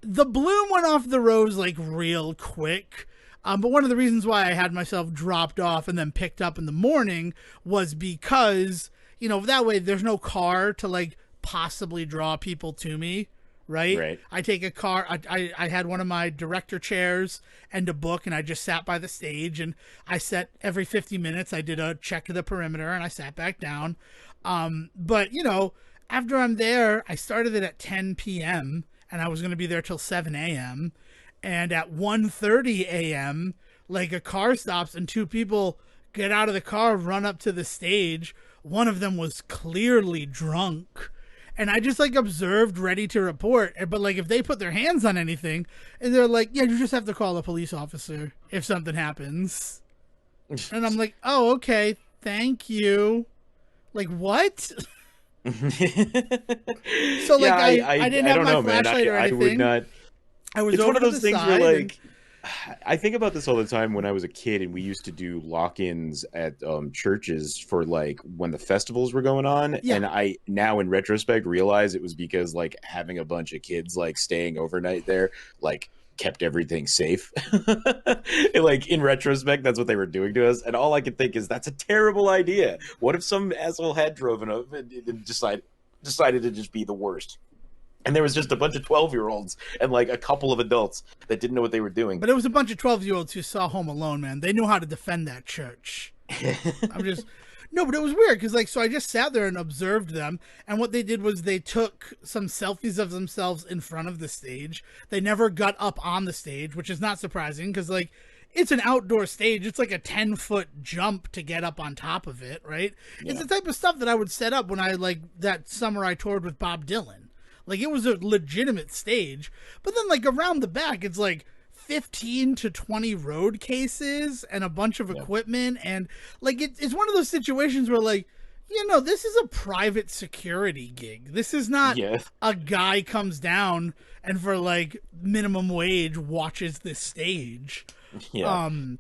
the bloom went off the rose, like, real quick. But one of the reasons why I had myself dropped off and then picked up in the morning was because, that way there's no car to, like, possibly draw people to me. Right. I take a car. I had one of my director chairs and a book, and I just sat by the stage, and I sat every 50 minutes. I did a check of the perimeter, and I sat back down. But after I'm there, I started it at 10 p.m. and I was going to be there till 7 a.m. And at 1:30 a.m., like a car stops and two people get out of the car, run up to the stage. One of them was clearly drunk. And I just like observed, ready to report. But like if they put their hands on anything, and they're like, "Yeah, you just have to call a police officer if something happens." And I'm like, "Oh, okay, thank you." Like what? So like Yeah, I didn't I have don't my know, man. flashlight or I would anything. not. I was It's one over of to those the things where, side and like, I think about this all the time when I was a kid and we used to do lock-ins at churches for like when the festivals were going on. yeah. And I now in retrospect realize it was because like having a bunch of kids like staying overnight there, like kept everything safe. And, like in retrospect, that's what they were doing to us. And all I can think is that's a terrible idea. What if some asshole had driven up and decided to just be the worst? And there was just a bunch of 12-year-olds and like a couple of adults that didn't know what they were doing. But it was a bunch of 12-year-olds who saw Home Alone, man. They knew how to defend that church. I'm just no, but it was weird because like so I just sat there and observed them, and what they did was they took some selfies of themselves in front of the stage. They never got up on the stage, which is not surprising because like it's an outdoor stage. It's like a 10-foot jump to get up on top of it, right? Yeah. It's the type of stuff that I would set up when I like that summer I toured with Bob Dylan. Like it was a legitimate stage, but then like around the back, it's like 15 to 20 road cases and a bunch of equipment. And like, it's one of those situations where like, this is a private security gig. This is not a guy comes down and for like minimum wage watches this stage. Yeah. And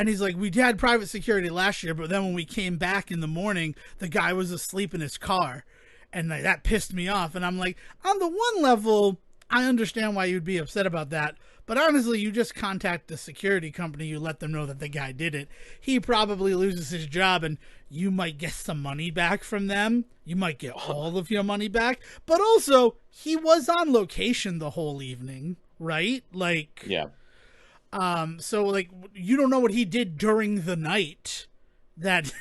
he's like, we had private security last year, but then when we came back in the morning, the guy was asleep in his car. And like, that pissed me off. And I'm like, on the one level, I understand why you'd be upset about that. But honestly, you just contact the security company. You let them know that the guy did it. He probably loses his job and you might get some money back from them. You might get all of your money back. But also, he was on location the whole evening, right? Like, yeah. So like, you don't know what he did during the night that...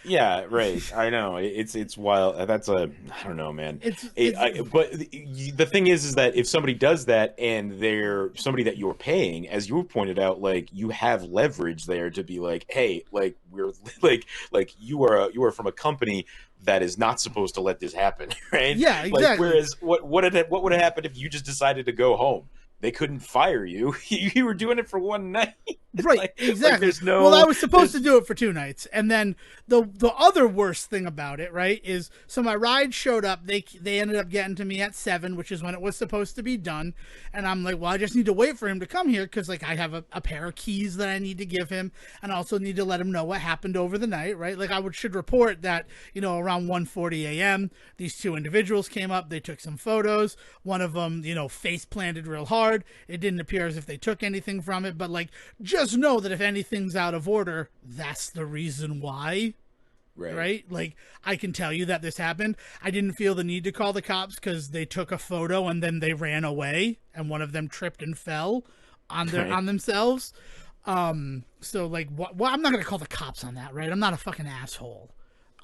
Yeah, right. I know it's wild. That's I don't know, man. But the thing is that if somebody does that and they're somebody that you're paying, as you pointed out, like you have leverage there to be like, hey, like we're like you are from a company that is not supposed to let this happen, right? Yeah, exactly. Like, whereas what would have happened if you just decided to go home? They couldn't fire you. You were doing it for one night. Right, like, exactly. Like well, I was supposed to do it for 2 nights. And then the other worst thing about it, right, is so my ride showed up. They ended up getting to me at 7, which is when it was supposed to be done. And I'm like, well, I just need to wait for him to come here because, like, I have a pair of keys that I need to give him. And I also need to let him know what happened over the night, right? Like, should report that, around 1:40 a.m., these 2 individuals came up. They took some photos. One of them, face planted real hard. It didn't appear as if they took anything from it, but like just know that if anything's out of order, that's the reason why. Right? Like I can tell you that this happened. I didn't feel the need to call the cops because they took a photo and then they ran away and one of them tripped and fell on themselves. So like well, I'm not gonna call the cops on that, right? I'm not a fucking asshole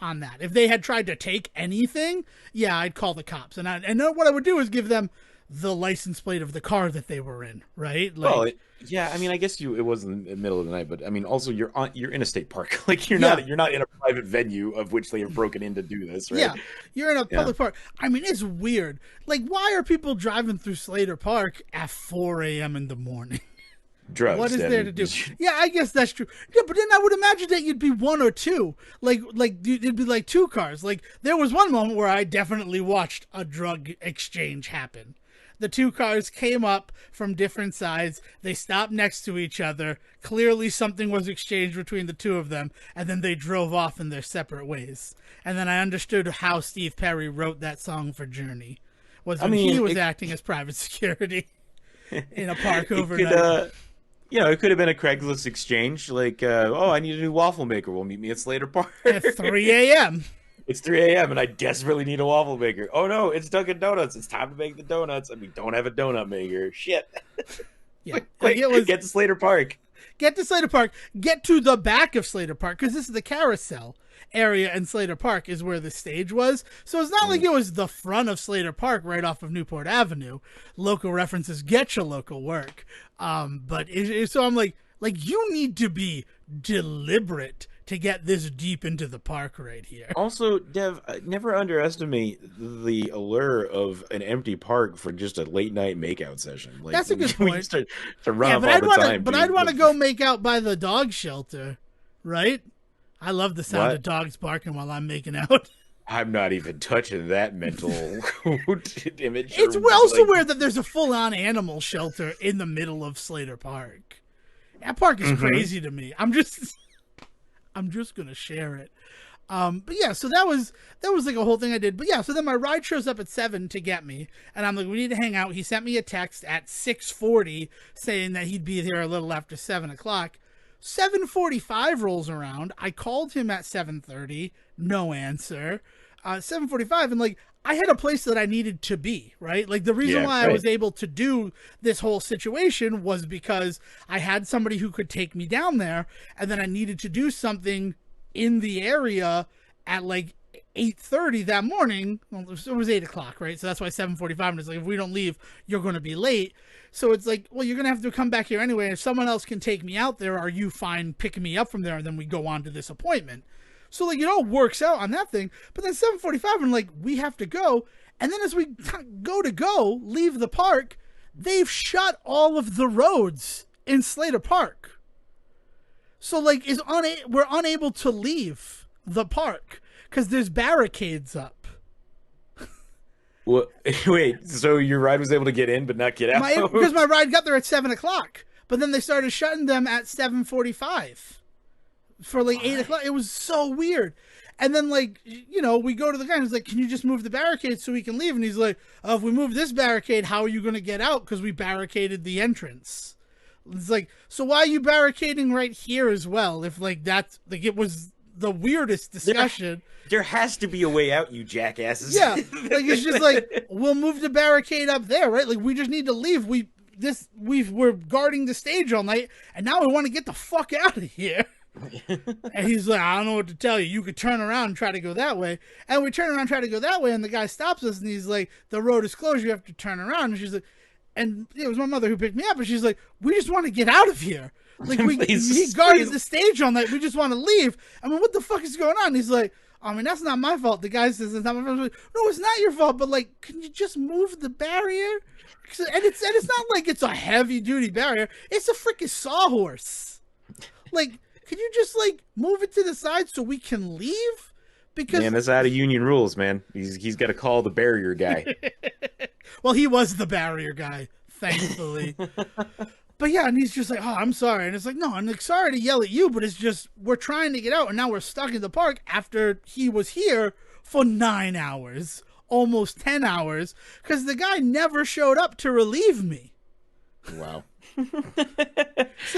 on that. If they had tried to take anything, yeah, I'd call the cops. And what I would do is give them the license plate of the car that they were in, right? Like, well, yeah. I mean, I guess it wasn't in the middle of the night, but I mean, also you're in a state park, like you're not in a private venue of which they have broken in to do this, right? Yeah, you're in a public park. I mean, it's weird. Like, why are people driving through Slater Park at 4 a.m. in the morning? Drugs. What is there to do? Yeah, I guess that's true. Yeah, but then I would imagine that you'd be 1 or 2. Like it'd be like 2 cars. Like there was one moment where I definitely watched a drug exchange happen. The 2 cars came up from different sides. They stopped next to each other. Clearly something was exchanged between the 2 of them, and then they drove off in their separate ways. And then I understood how Steve Perry wrote that song for Journey. He was acting as private security in a park overnight. It could have been a Craigslist exchange, like, I need a new waffle maker. We'll meet me at Slater Park. At 3 a.m. It's 3 a.m. and I desperately need a waffle maker. Oh no, it's Dunkin' Donuts. It's time to make the donuts, and we don't have a donut maker. Shit. Yeah, quick, get to Slater Park. get to Slater Park, get to the back of Slater Park, because this is the carousel area, and Slater Park is where the stage was. So it's not like it was the front of Slater Park right off of Newport Avenue. Local references get your local work. So I'm like you need to be deliberate to get this deep into the park right here. Also, Dev, never underestimate the allure of an empty park for just a late night makeout session. Like, that's a good point. We used to run yeah, up but all the time. I'd want to go make out by the dog shelter, right? I love the sound of dogs barking while I'm making out. I'm not even touching that mental image. It's also weird that there's a full-on animal shelter in the middle of Slater Park. That park is crazy to me. I'm just gonna share it. But yeah, so that was like a whole thing I did. But yeah, so then my ride shows up at 7 to get me, and I'm like, we need to hang out. He sent me a text at 6:40 saying that he'd be there a little after 7 o'clock. 7:45 rolls around. I called him at 7:30, no answer. 7:45, and like, I had a place that I needed to be, right? Like, the reason why I was able to do this whole situation was because I had somebody who could take me down there, and then I needed to do something in the area at like 8:30 that morning. Well, it was 8 o'clock, right? So that's why 7:45, and it's like, if we don't leave, you're going to be late. So it's like, well, you're going to have to come back here anyway. If someone else can take me out there, are you fine picking me up from there? And then we go on to this appointment. So, like, it all works out on that thing. But then 7:45, and like, we have to go. And then as we leave the park, they've shut all of the roads in Slater Park. So, like, we're unable to leave the park because there's barricades up. Well, wait, so your ride was able to get in but not get out? Because my ride got there at 7 o'clock. But then they started shutting them at 7:45 for like 8 o'clock. It was so weird. And then, like, you know, we go to the guy and he's like, can you just move the barricade so we can leave? And he's like, oh, if we move this barricade, how are you going to get out? Because we barricaded the entrance. It's like, so why are you barricading right here as well? If like that's like, it was the weirdest discussion. There has to be a way out, you jackasses. Yeah, like, it's just like, we'll move the barricade up there, right? Like, we just need to leave. We're guarding the stage all night, and now we want to get the fuck out of here. And he's like, I don't know what to tell you. You could turn around and try to go that way. And we turn around and try to go that way, and the guy stops us, and he's like, the road is closed. You have to turn around. And she's like, and it was my mother who picked me up, and she's like, we just want to get out of here. Like, he guarded the stage all night. We just want to leave. I mean, what the fuck is going on? And he's like, I mean, that's not my fault. The guy says it's not my fault. Like, no, it's not your fault, but like, can you just move the barrier? And it's not like it's a heavy duty barrier. It's a freaking sawhorse. Like, can you just like move it to the side so we can leave? Because man, that's out of union rules, man. He's got to call the barrier guy. Well, he was the barrier guy, thankfully. But yeah, and he's just like, oh, I'm sorry. And it's like, no, I'm like, sorry to yell at you, but it's just, we're trying to get out, and now we're stuck in the park after he was here for 9 hours, almost 10 hours, because the guy never showed up to relieve me. Wow. So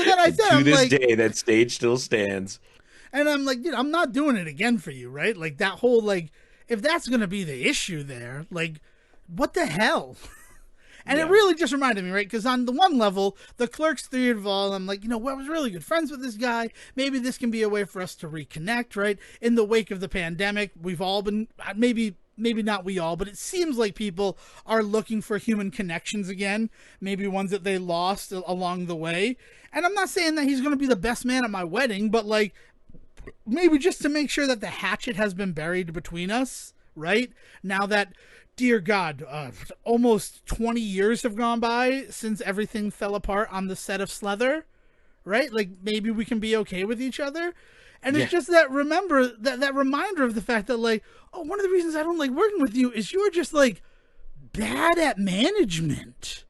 then I said, to this day, that stage still stands. And I'm like, dude, I'm not doing it again for you, right? Like, that whole, like, if that's going to be the issue there, like, what the hell? And it really just reminded me, right? Because on the one level, the Clerks III involved, I'm like, you know, I was really good friends with this guy. Maybe this can be a way for us to reconnect, right? In the wake of the pandemic, we've all been, maybe not we all, but it seems like people are looking for human connections again. Maybe ones that they lost along the way. And I'm not saying that he's going to be the best man at my wedding, but like, maybe just to make sure that the hatchet has been buried between us, right? Now that, dear God, almost 20 years have gone by since everything fell apart on the set of Slither, right? Like, maybe we can be okay with each other. And it's just that reminder of the fact that, like, oh, one of the reasons I don't like working with you is you're just, like, bad at management.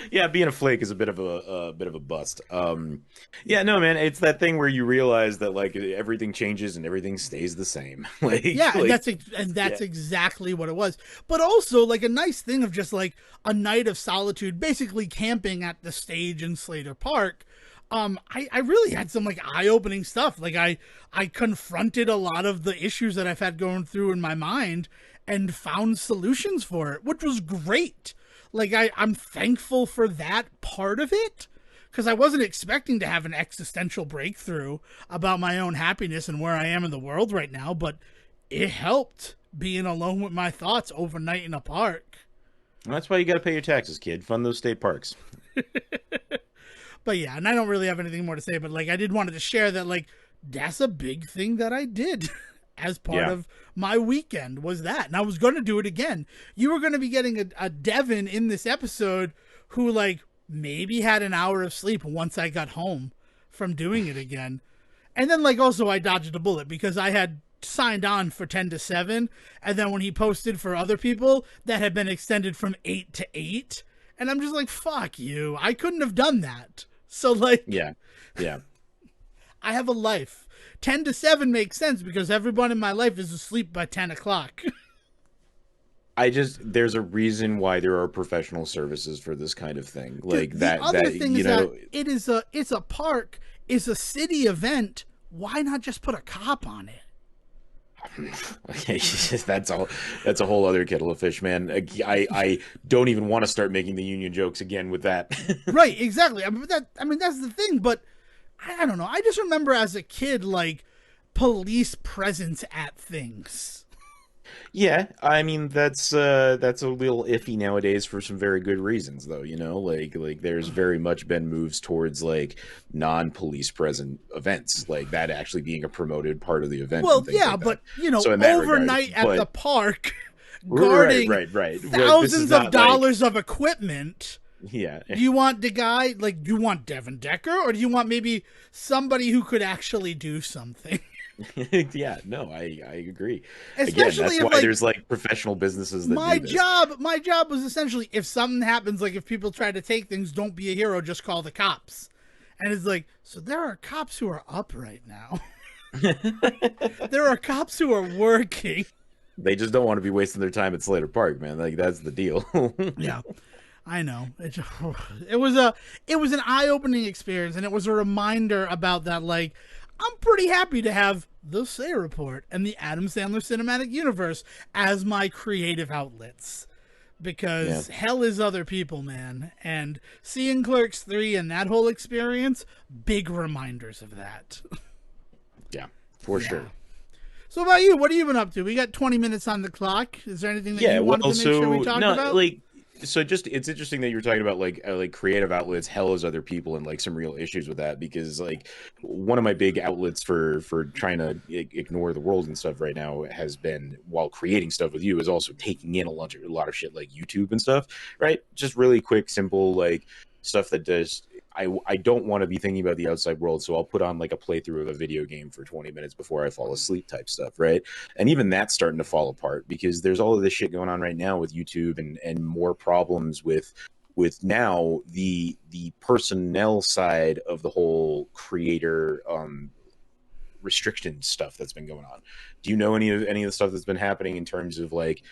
Yeah, being a flake is a bit of a bust. Yeah, no, man, it's that thing where you realize that like everything changes and everything stays the same. Like, yeah, and that's exactly what it was. But also like a nice thing of just like a night of solitude, basically camping at the stage in Slater Park. I really had some like eye-opening stuff. Like I confronted a lot of the issues that I've had going through in my mind and found solutions for it, which was great. Like, I'm thankful for that part of it, because I wasn't expecting to have an existential breakthrough about my own happiness and where I am in the world right now, but it helped being alone with my thoughts overnight in a park. That's why you got to pay your taxes, kid. Fund those state parks. But yeah, and I don't really have anything more to say, but like I did wanted to share that like that's a big thing that I did as part of my weekend was that. And I was going to do it again. You were going to be getting a Devon in this episode who like maybe had an hour of sleep once I got home from doing it again. And then like also I dodged a bullet because I had signed on for 10 to 7 and then when he posted for other people that had been extended from 8 to 8 and I'm just like fuck you, I couldn't have done that. So like yeah I have a life. 10 to 7 makes sense because everyone in my life is asleep by 10 o'clock. There's a reason why there are professional services for this kind of thing. Like Dude, that, the other thing you is know, that it's a park, it's a city event. Why not just put a cop on it? that's a whole other kettle of fish, man. I don't even want to start making the union jokes again with that. Right, exactly. I mean, that's the thing, but I don't know. I just remember as a kid, like, police presence at things. Yeah, I mean that's a little iffy nowadays for some very good reasons, though. You know, like there's very much been moves towards like non-police present events, like that actually being a promoted part of the event. Well, and things yeah, like but, that. you know, So in that overnight regard, at the park, right, guarding right. thousands of dollars of equipment. Yeah. Do you want the guy, like, do you want Devon Decker, or do you want maybe somebody who could actually do something? Yeah, no, I agree. Especially Again, that's if, why like, there's like professional businesses that my do this. job was essentially if something happens, like if people try to take things, don't be a hero, just call the cops. And it's like, so there are cops who are up right now. There are cops who are working. They just don't want to be wasting their time at Slater Park, man. Like that's the deal. Yeah, I know. It was an eye-opening experience, and it was a reminder about that. Like, I'm pretty happy to have the Say Report and the Adam Sandler Cinematic Universe as my creative outlets. Because hell is other people, man. And seeing Clerks 3 and that whole experience, big reminders of that. Yeah, for sure. So about you, what have you been up to? We got 20 minutes on the clock. Is there anything that you wanted to make sure we talked about? Just it's interesting that you were talking about like creative outlets, hell as other people, and like some real issues with that, because like one of my big outlets for trying to ignore the world and stuff right now has been, while creating stuff with you, is also taking in a lot of shit like YouTube and stuff, right? Just really quick, simple, like stuff that does. I don't want to be thinking about the outside world, so I'll put on like a playthrough of a video game for 20 minutes before I fall asleep type stuff, right? And even that's starting to fall apart because there's all of this shit going on right now with YouTube and more problems with now the personnel side of the whole creator restriction stuff that's been going on. Do you know any of the stuff that's been happening in terms of like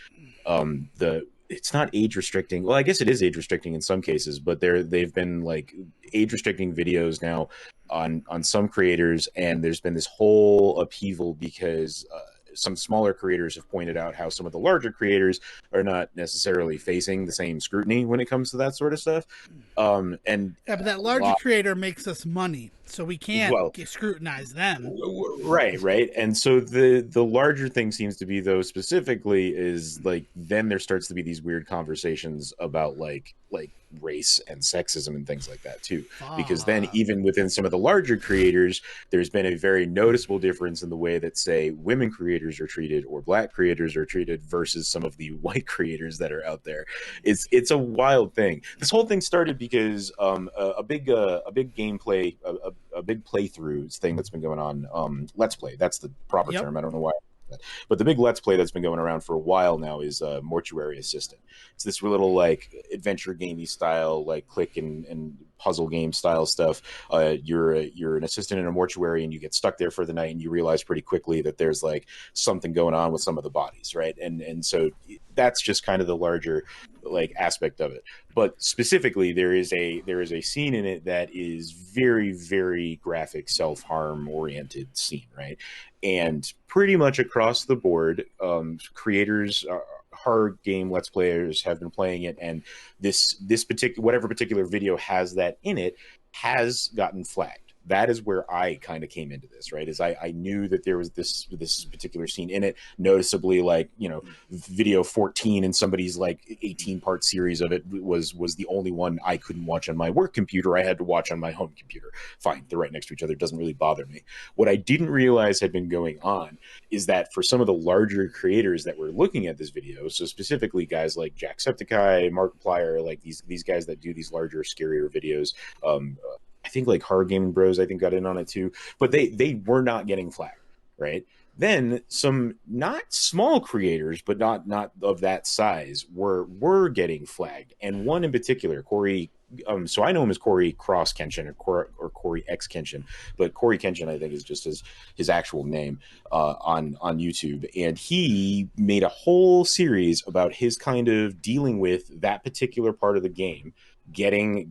it's not age restricting. Well, I guess it is age restricting in some cases, but they've been like age restricting videos now on some creators, and there's been this whole upheaval because some smaller creators have pointed out how some of the larger creators are not necessarily facing the same scrutiny when it comes to that sort of stuff. And yeah, but that larger creator makes us money, so we can't scrutinize them. Right. And so the larger thing seems to be, though, specifically is like then there starts to be these weird conversations about like race and sexism and things like that too, because then even within some of the larger creators, there's been a very noticeable difference in the way that, say, women creators are treated or black creators are treated versus some of the white creators that are out there. It's a wild thing. This whole thing started because a big gameplay, a big playthrough thing that's been going on, Let's Play, that's the proper term, I don't know why. But the big Let's Play that's been going around for a while now is Mortuary Assistant. It's this little like adventure gamey style, like click and puzzle game style stuff. You're an assistant in a mortuary, and you get stuck there for the night, and you realize pretty quickly that there's like something going on with some of the bodies, right? And so that's just kind of the larger like aspect of it. But specifically, there is a scene in it that is very, very graphic, self-harm oriented scene, right? And pretty much across the board, creators, hard game Let's Players have been playing it, and this particular video has that in it. has gotten flagged. That is where I kind of came into this, right? Is I knew that there was this particular scene in it, noticeably like, you know, video 14 in somebody's like 18-part series of it was the only one I couldn't watch on my work computer. I had to watch on my home computer. Fine, they're right next to each other. It doesn't really bother me. What I didn't realize had been going on is that for some of the larger creators that were looking at this video, so specifically guys like Jacksepticeye, Markiplier, like these guys that do these larger, scarier videos, I think like Horror Gaming Bros, I think, got in on it too, but they were not getting flagged, right? Then some not small creators, but not of that size, were getting flagged, and one in particular, Corey. So I know him as Corey Cross Kenshin or Corey X Kenshin, but Corey Kenshin I think is just his actual name on YouTube, and he made a whole series about his kind of dealing with that particular part of the game getting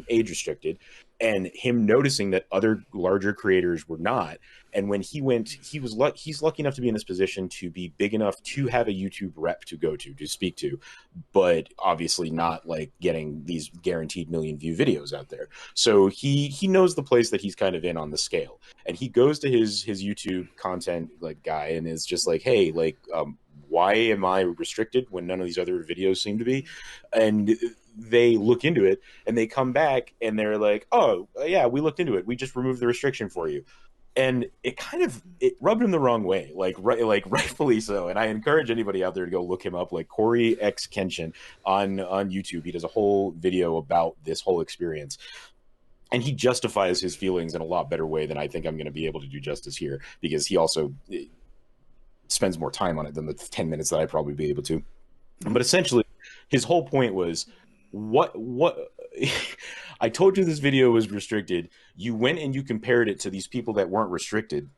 age restricted, and him noticing that other larger creators were not. And when he's lucky enough to be in this position to be big enough to have a YouTube rep to go to speak to, but obviously not like getting these guaranteed million view videos out there. So he knows the place that he's kind of in on the scale, and he goes to his YouTube content like guy and is just like, hey, like why am I restricted when none of these other videos seem to be? And they look into it and they come back and they're like, oh yeah, we looked into it, we just removed the restriction for you. And it rubbed him the wrong way, like rightfully so. And I encourage anybody out there to go look him up, like Corey X Kenshin on YouTube. He does a whole video about this whole experience, and he justifies his feelings in a lot better way than I think I'm going to be able to do justice here, because he also spends more time on it than the 10 minutes that I probably be able to. But essentially his whole point was, what I told you this video was restricted. You went and you compared it to these people that weren't restricted,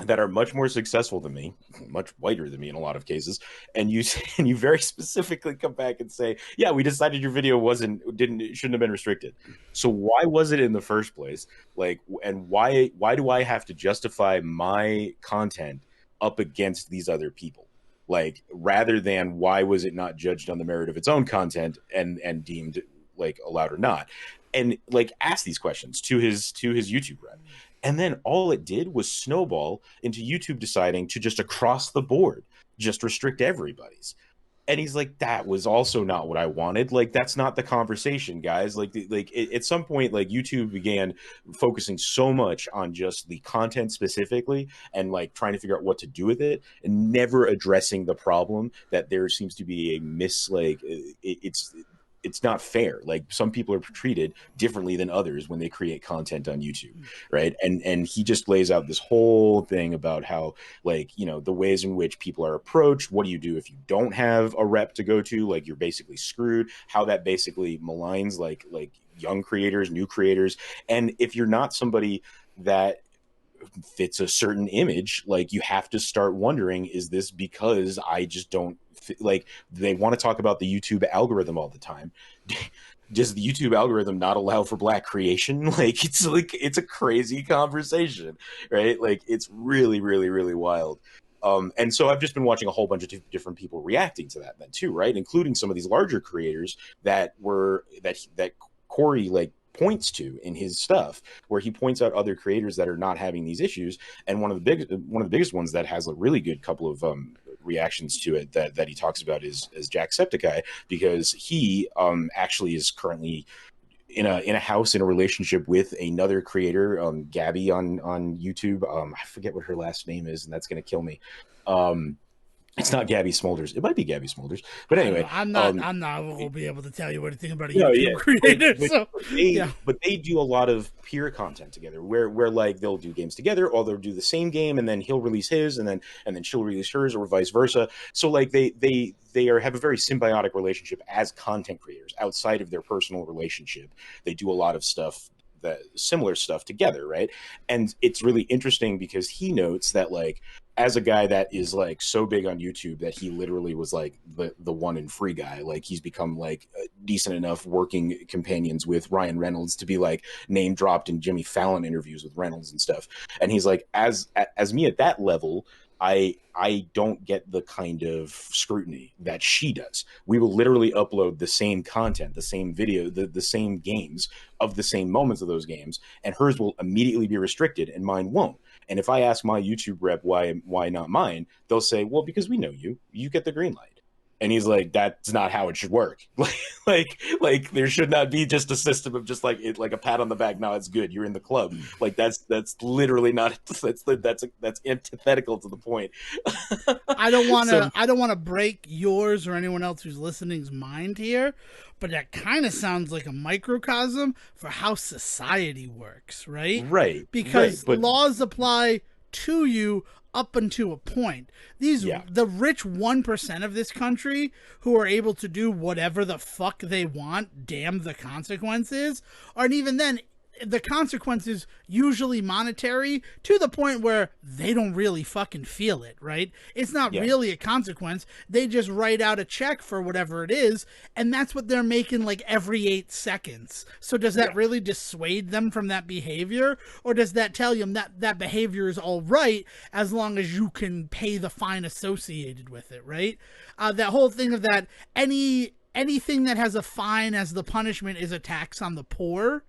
that are much more successful than me, much whiter than me in a lot of cases, and you very specifically come back and say, yeah, we decided your video shouldn't have been restricted. So why was it in the first place? Like, and why do I have to justify my content up against these other people? Like, rather than why was it not judged on the merit of its own content and deemed like allowed or not? And like ask these questions to his YouTube rep. And then all it did was snowball into YouTube deciding to just across the board just restrict everybody's. And he's like, that was also not what I wanted. Like, that's not the conversation, guys. At some point, like, YouTube began focusing so much on just the content specifically and like trying to figure out what to do with it, and never addressing the problem that there seems to be it's not fair. Like, some people are treated differently than others when they create content on YouTube, right? And he just lays out this whole thing about how, like, you know, the ways in which people are approached. What do you do if you don't have a rep to go to? Like, you're basically screwed. How that basically maligns like young creators, new creators. And if you're not somebody that fits a certain image, like, you have to start wondering, is this because I just don't like, they want to talk about the YouTube algorithm all the time. Does the YouTube algorithm not allow for Black creation? Like, it's a crazy conversation, right? Like, it's really, really, really wild. And so I've just been watching a whole bunch of different people reacting to that then too, right? Including some of these larger creators that Corey like points to in his stuff, where he points out other creators that are not having these issues. And one of the biggest ones that has a really good couple of reactions to it that he talks about is Jacksepticeye, because he actually is currently in a house in a relationship with another creator, Gabby on YouTube. I forget what her last name is, and that's going to kill me. It's not Gabby Smolders. It might be Gabby Smolders, but anyway, I'm not going to be able to tell you anything about a YouTube creator. But they do a lot of peer content together, where like they'll do games together, or they'll do the same game, and then he'll release his, and then she'll release hers, or vice versa. So like they have a very symbiotic relationship as content creators outside of their personal relationship. They do a lot of stuff, that similar stuff together, right? And it's really interesting because he notes that, like, as a guy that is like so big on YouTube that he literally was like the one and free guy, like he's become like decent enough working companions with Ryan Reynolds to be like name dropped in Jimmy Fallon interviews with Reynolds and stuff. And he's like, as me at that level, I don't get the kind of scrutiny that she does. We will literally upload the same content, the same video, the same games of the same moments of those games, and hers will immediately be restricted and mine won't. And if I ask my YouTube rep why not mine, they'll say, well, because we know you get the green light. And he's like, that's not how it should work. Like there should not be just a system of just like a pat on the back. No, it's good. You're in the club. Like that's literally not, that's antithetical to the point. So I don't want to break yours or anyone else who's listening's mind here, but that kind of sounds like a microcosm for how society works, right? right, Because but laws apply to you up until a point. These yeah, the rich 1% of this country who are able to do whatever the fuck they want, damn the consequences, aren't even then the consequences usually monetary to the point where they don't really fucking feel it, right? It's not yeah, really a consequence. They just write out a check for whatever it is, and that's what they're making like every 8 seconds. So does that yeah, really dissuade them from that behavior, or does that tell them that that behavior is all right as long as you can pay the fine associated with it, right? That whole thing of that anything that has a fine as the punishment is a tax on the poor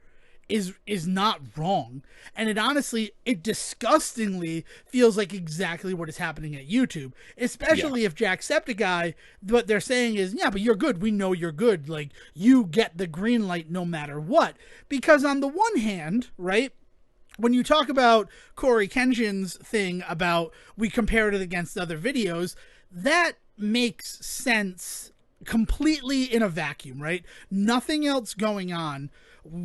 is not wrong, and it disgustingly feels like exactly what is happening at YouTube, yeah, especially if Jacksepticeye, what they're saying is, yeah, but you're good, we know you're good, like you get the green light no matter what. Because on the one hand, right, when you talk about Corey Kenshin's thing about we compared it against other videos, that makes sense completely in a vacuum, right? Nothing else going on.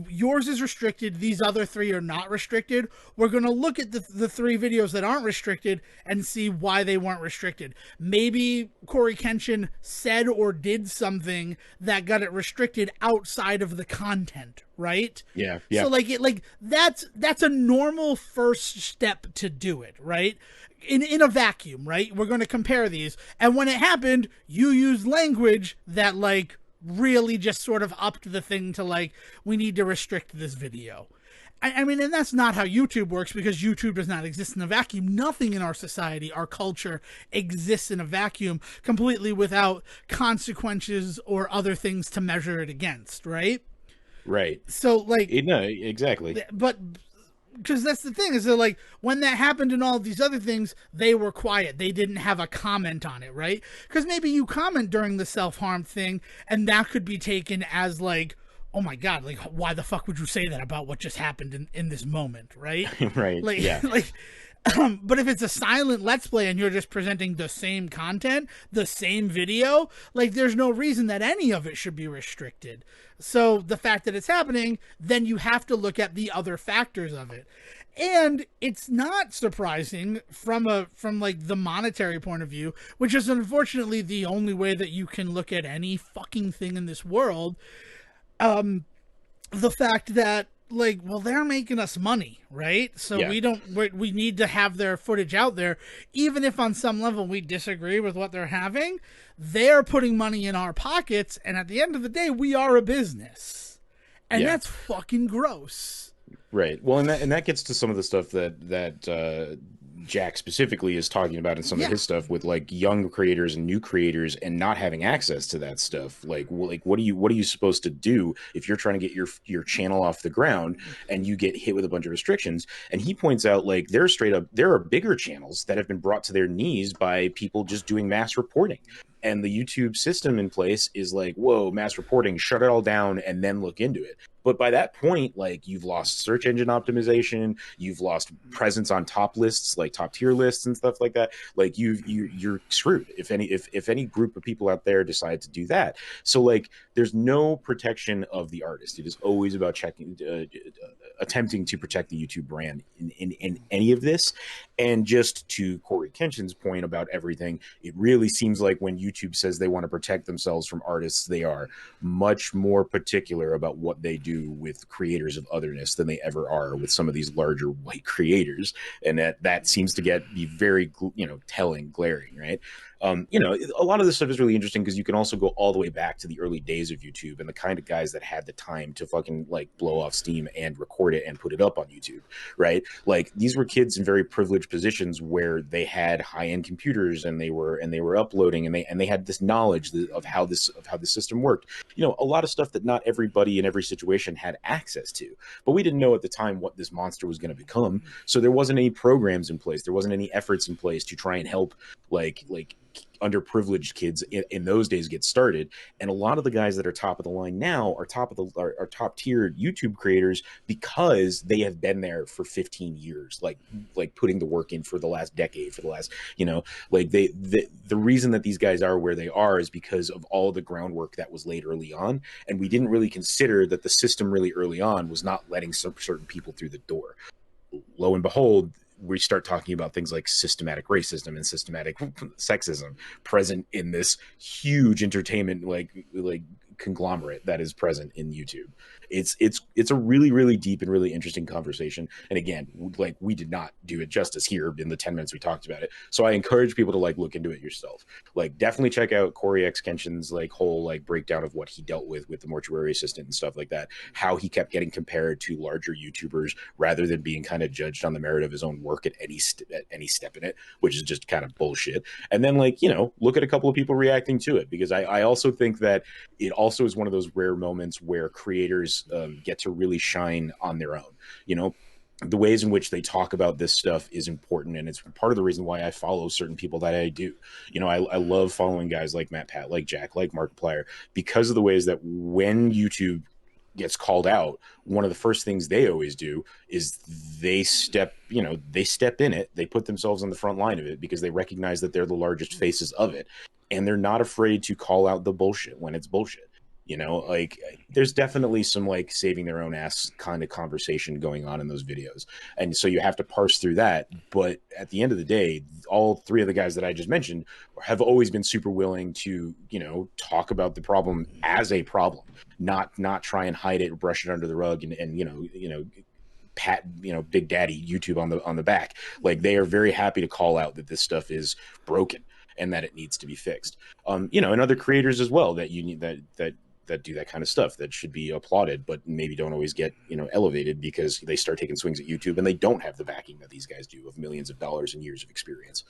Yours is restricted. These other 3 are not restricted. We're going to look at the 3 videos that aren't restricted and see why they weren't restricted. Maybe Corey Kenshin said or did something that got it restricted outside of the content, right? yeah, So yeah, that's a normal first step to do it, right? In a vacuum, right? We're going to compare these. And when it happened, you used language that like really just sort of upped the thing to like, we need to restrict this video. I mean, and that's not how YouTube works, because YouTube does not exist in a vacuum. Nothing in our society, our culture, exists in a vacuum completely without consequences or other things to measure it against, right? right. So, like, No, exactly. but because that's the thing is that like when that happened and all these other things, they were quiet, they didn't have a comment on it, right? Because maybe you comment during the self-harm thing and that could be taken as like, oh my god, like why the fuck would you say that about what just happened in this moment, right? Right, Like yeah, like but if it's a silent let's play and you're just presenting the same content, the same video, like there's no reason that any of it should be restricted. So the fact that it's happening, then you have to look at the other factors of it. And it's not surprising from like the monetary point of view, which is unfortunately the only way that you can look at any fucking thing in this world. The fact that like, well, they're making us money, right? So yeah, we need to have their footage out there, even if on some level we disagree with what they're having. They're putting money in our pockets, and at the end of the day, we are a business, and yeah. that's fucking gross. Right. Well, and that gets to some of the stuff that Jack specifically is talking about in some of Yeah, his stuff with like young creators and new creators and not having access to that stuff. Like what are you supposed to do if you're trying to get your channel off the ground and you get hit with a bunch of restrictions? And he points out like there are bigger channels that have been brought to their knees by people just doing mass reporting. And the YouTube system in place is like, whoa, mass reporting, shut it all down and then look into it. But by that point, like you've lost search engine optimization, you've lost presence on top lists, like top tier lists and stuff like that. Like you're screwed if any group of people out there decide to do that. So like there's no protection of the artist. It is always about attempting to protect the YouTube brand in any of this. And just to Corey Kenshin's point about everything, it really seems like when YouTube says they want to protect themselves from artists, they are much more particular about what they do with creators of otherness than they ever are with some of these larger white creators. And that seems to be very, telling, glaring, right? A lot of this stuff is really interesting because you can also go all the way back to the early days of YouTube and the kind of guys that had the time to fucking like blow off steam and record it and put it up on YouTube, right? Like these were kids in very privileged positions where they had high-end computers and they were uploading and they had this knowledge of how the system worked. A lot of stuff that not everybody in every situation had access to. But we didn't know at the time what this monster was going to become. So there wasn't any programs in place. There wasn't any efforts in place to try and help like underprivileged kids in those days get started. And a lot of the guys that are top of the line now are top tiered YouTube creators because they have been there for 15 years, like putting the work in for the last decade, for the last, like the reason that these guys are where they are is because of all the groundwork that was laid early on. And we didn't really consider that the system really early on was not letting some certain people through the door. Lo and behold, we start talking about things like systematic racism and systematic sexism present in this huge entertainment like conglomerate that is present in YouTube. It's a really, really deep and really interesting conversation. And again, like we did not do it justice here in the 10 minutes we talked about it. So I encourage people to like look into it yourself. Like definitely check out Corey X Kenshin's like whole like breakdown of what he dealt with the mortuary assistant and stuff like that. How he kept getting compared to larger YouTubers rather than being kind of judged on the merit of his own work at any step in it, which is just kind of bullshit. And then like, look at a couple of people reacting to it, because I also think that it also is one of those rare moments where creators get to really shine on their own. The ways in which they talk about this stuff is important, and it's part of the reason why I follow certain people that I do. I love following guys like Matt Pat, like Jack, like Markiplier, because of the ways that when YouTube gets called out, one of the first things they always do is they step in it. They put themselves on the front line of it because they recognize that they're the largest faces of it, and they're not afraid to call out the bullshit when it's bullshit. Like there's definitely some like saving their own ass kind of conversation going on in those videos. And so you have to parse through that. But at the end of the day, all three of the guys that I just mentioned have always been super willing to, talk about the problem as a problem, not try and hide it or brush it under the rug and pat Big Daddy YouTube on the back. Like they are very happy to call out that this stuff is broken and that it needs to be fixed. And other creators as well that you need that do that kind of stuff that should be applauded, but maybe don't always get elevated because they start taking swings at YouTube and they don't have the backing that these guys do of millions of dollars and years of experience.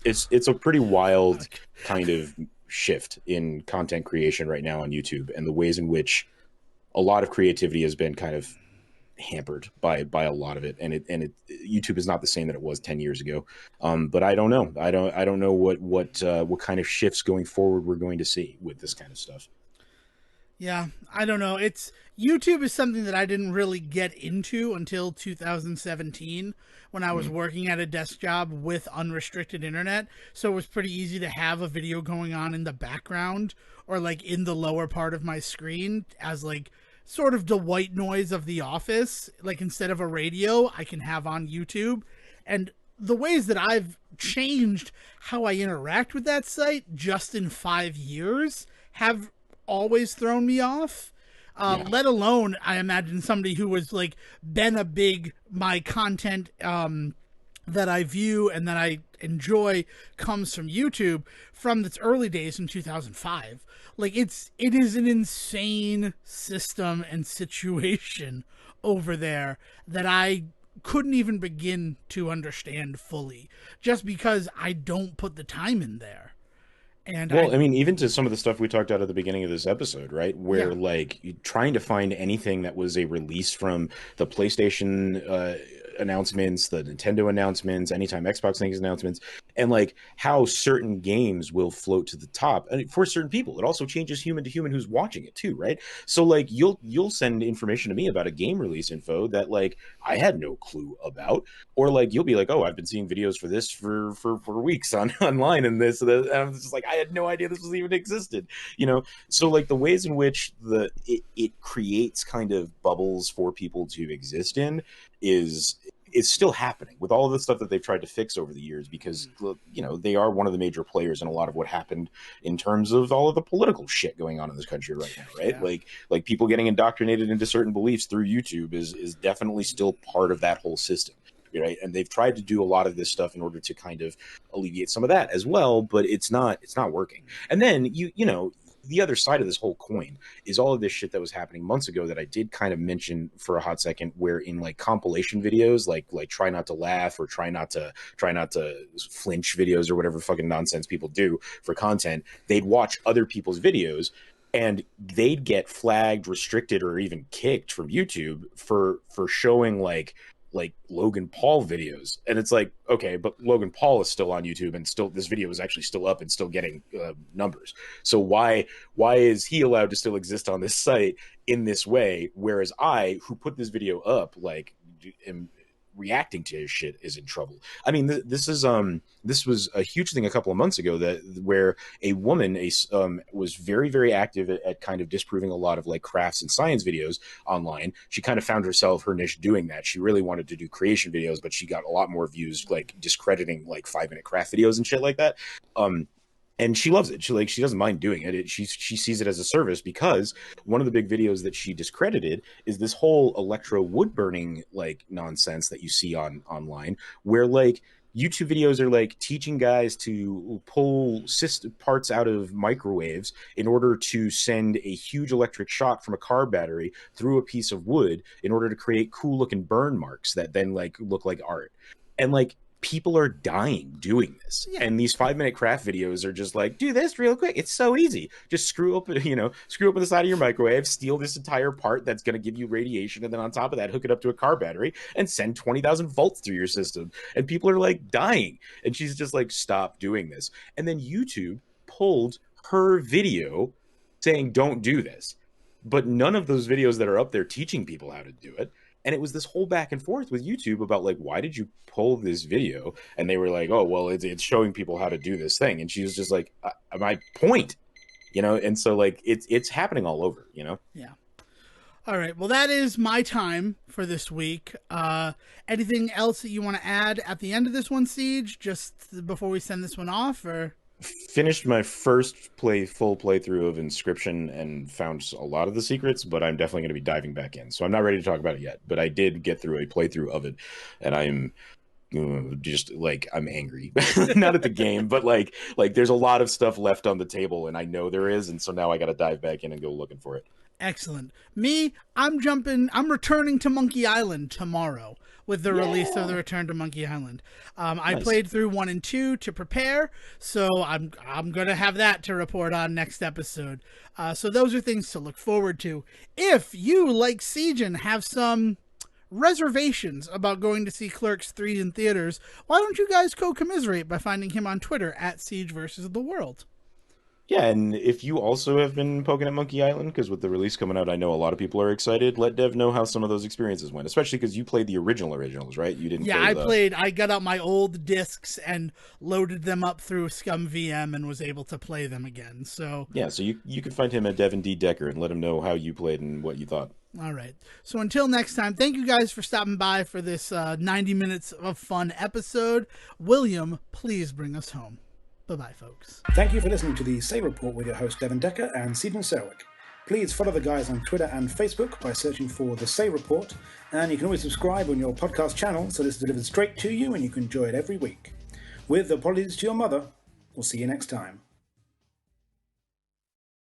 It's a pretty wild kind of shift in content creation right now on YouTube, and the ways in which a lot of creativity has been kind of hampered by a lot of it, and YouTube is not the same that it was 10 years ago. But I don't know. I don't know what kind of shifts going forward we're going to see with this kind of stuff. Yeah, I don't know. YouTube is something that I didn't really get into until 2017 when I was working at a desk job with unrestricted internet. So it was pretty easy to have a video going on in the background or like in the lower part of my screen as like sort of the white noise of the office. Like instead of a radio, I can have on YouTube. And the ways that I've changed how I interact with that site just in 5 years have always thrown me off. Let alone, I imagine somebody who was like been a big my content that I view and that I enjoy comes from YouTube from its early days in 2005. Like it is an insane system and situation over there that I couldn't even begin to understand fully just because I don't put the time in there. And I mean, even to some of the stuff we talked about at the beginning of this episode, right? Where like trying to find anything that was a release from the PlayStation announcements, the Nintendo announcements, anytime Xbox things announcements, and like how certain games will float to the top. And for certain people, it also changes human to human who's watching it too, right? So like you'll send information to me about a game release info that like I had no clue about, or like you'll be like, oh, I've been seeing videos for this for weeks online, and this, and I'm just like, I had no idea this was even existed, So like the ways in which it creates kind of bubbles for people to exist in is still happening with all of the stuff that they've tried to fix over the years, because they are one of the major players in a lot of what happened in terms of all of the political shit going on in this country right now, right? Yeah. Like people getting indoctrinated into certain beliefs through YouTube is definitely still part of that whole system. right? And they've tried to do a lot of this stuff in order to kind of alleviate some of that as well, but it's not working. And then you know, the other side of this whole coin is all of this shit that was happening months ago that I did kind of mention for a hot second, where in like compilation videos, like try not to laugh or try not to flinch videos or whatever fucking nonsense people do for content, they'd watch other people's videos and they'd get flagged, restricted, or even kicked from YouTube for showing like Logan Paul videos. And it's like, okay, but Logan Paul is still on YouTube and still this video is actually still up and still getting numbers. So why is he allowed to still exist on this site in this way, whereas I, who put this video up, like am reacting to his shit, is in trouble? I mean, this was a huge thing a couple of months ago, that where a woman was very, very active at kind of disproving a lot of like crafts and science videos online. She kind of found herself her niche doing that. She really wanted to do creation videos, but she got a lot more views like discrediting like 5-minute craft videos and shit like that. And she loves it. She doesn't mind doing it. She sees it as a service, because one of the big videos that she discredited is this whole electro wood burning like nonsense that you see online, where like YouTube videos are like teaching guys to pull parts out of microwaves in order to send a huge electric shock from a car battery through a piece of wood in order to create cool looking burn marks that then like look like art. And like, people are dying doing this. Yeah. And these 5-minute craft videos are just like, do this real quick. It's so easy. Just screw up the side of your microwave, steal this entire part that's going to give you radiation, and then on top of that, hook it up to a car battery and send 20,000 volts through your system. And people are like dying. And she's just like, stop doing this. And then YouTube pulled her video saying, don't do this. But none of those videos that are up there teaching people how to do it. And it was this whole back and forth with YouTube about like, why did you pull this video? And they were like, oh, well, it's showing people how to do this thing. And she was just like, my point, you know? And so like, it's happening all over, you know? Yeah. All right. Well, that is my time for this week. Anything else that you want to add at the end of this one, Siege, just before we send this one off, or? Finished my first full playthrough of Inscription and found a lot of the secrets, but I'm definitely going to be diving back in. So I'm not ready to talk about it yet, but I did get through a playthrough of it, and I'm just like, I'm angry. Not at the game, but like there's a lot of stuff left on the table, and I know there is, and so now I got to dive back in and go looking for it. Excellent. Me, I'm returning to Monkey Island tomorrow with the release of the Return to Monkey Island. Nice. I played through 1 and 2 to prepare, so I'm going to have that to report on next episode. So those are things to look forward to. If you, like Sejohn, have some reservations about going to see Clerks 3 in theaters, why don't you guys co-commiserate by finding him on Twitter at Siege versus the World. Yeah, and if you also have been poking at Monkey Island, because with the release coming out, I know a lot of people are excited, let Dev know how some of those experiences went, especially because you played the originals, right? You didn't I got out my old discs and loaded them up through Scum VM and was able to play them again, so... Yeah, so you can find him at Devon D. Decker and let him know how you played and what you thought. All right. So until next time, thank you guys for stopping by for this 90 minutes of fun episode. William, please bring us home. Bye-bye, folks. Thank you for listening to the Say Report with your host Devon Decker and Sejohn Serwick. Please follow the guys on Twitter and Facebook by searching for The Say Report, and you can always subscribe on your podcast channel so this is delivered straight to you and you can enjoy it every week. With apologies to your mother, we'll see you next time.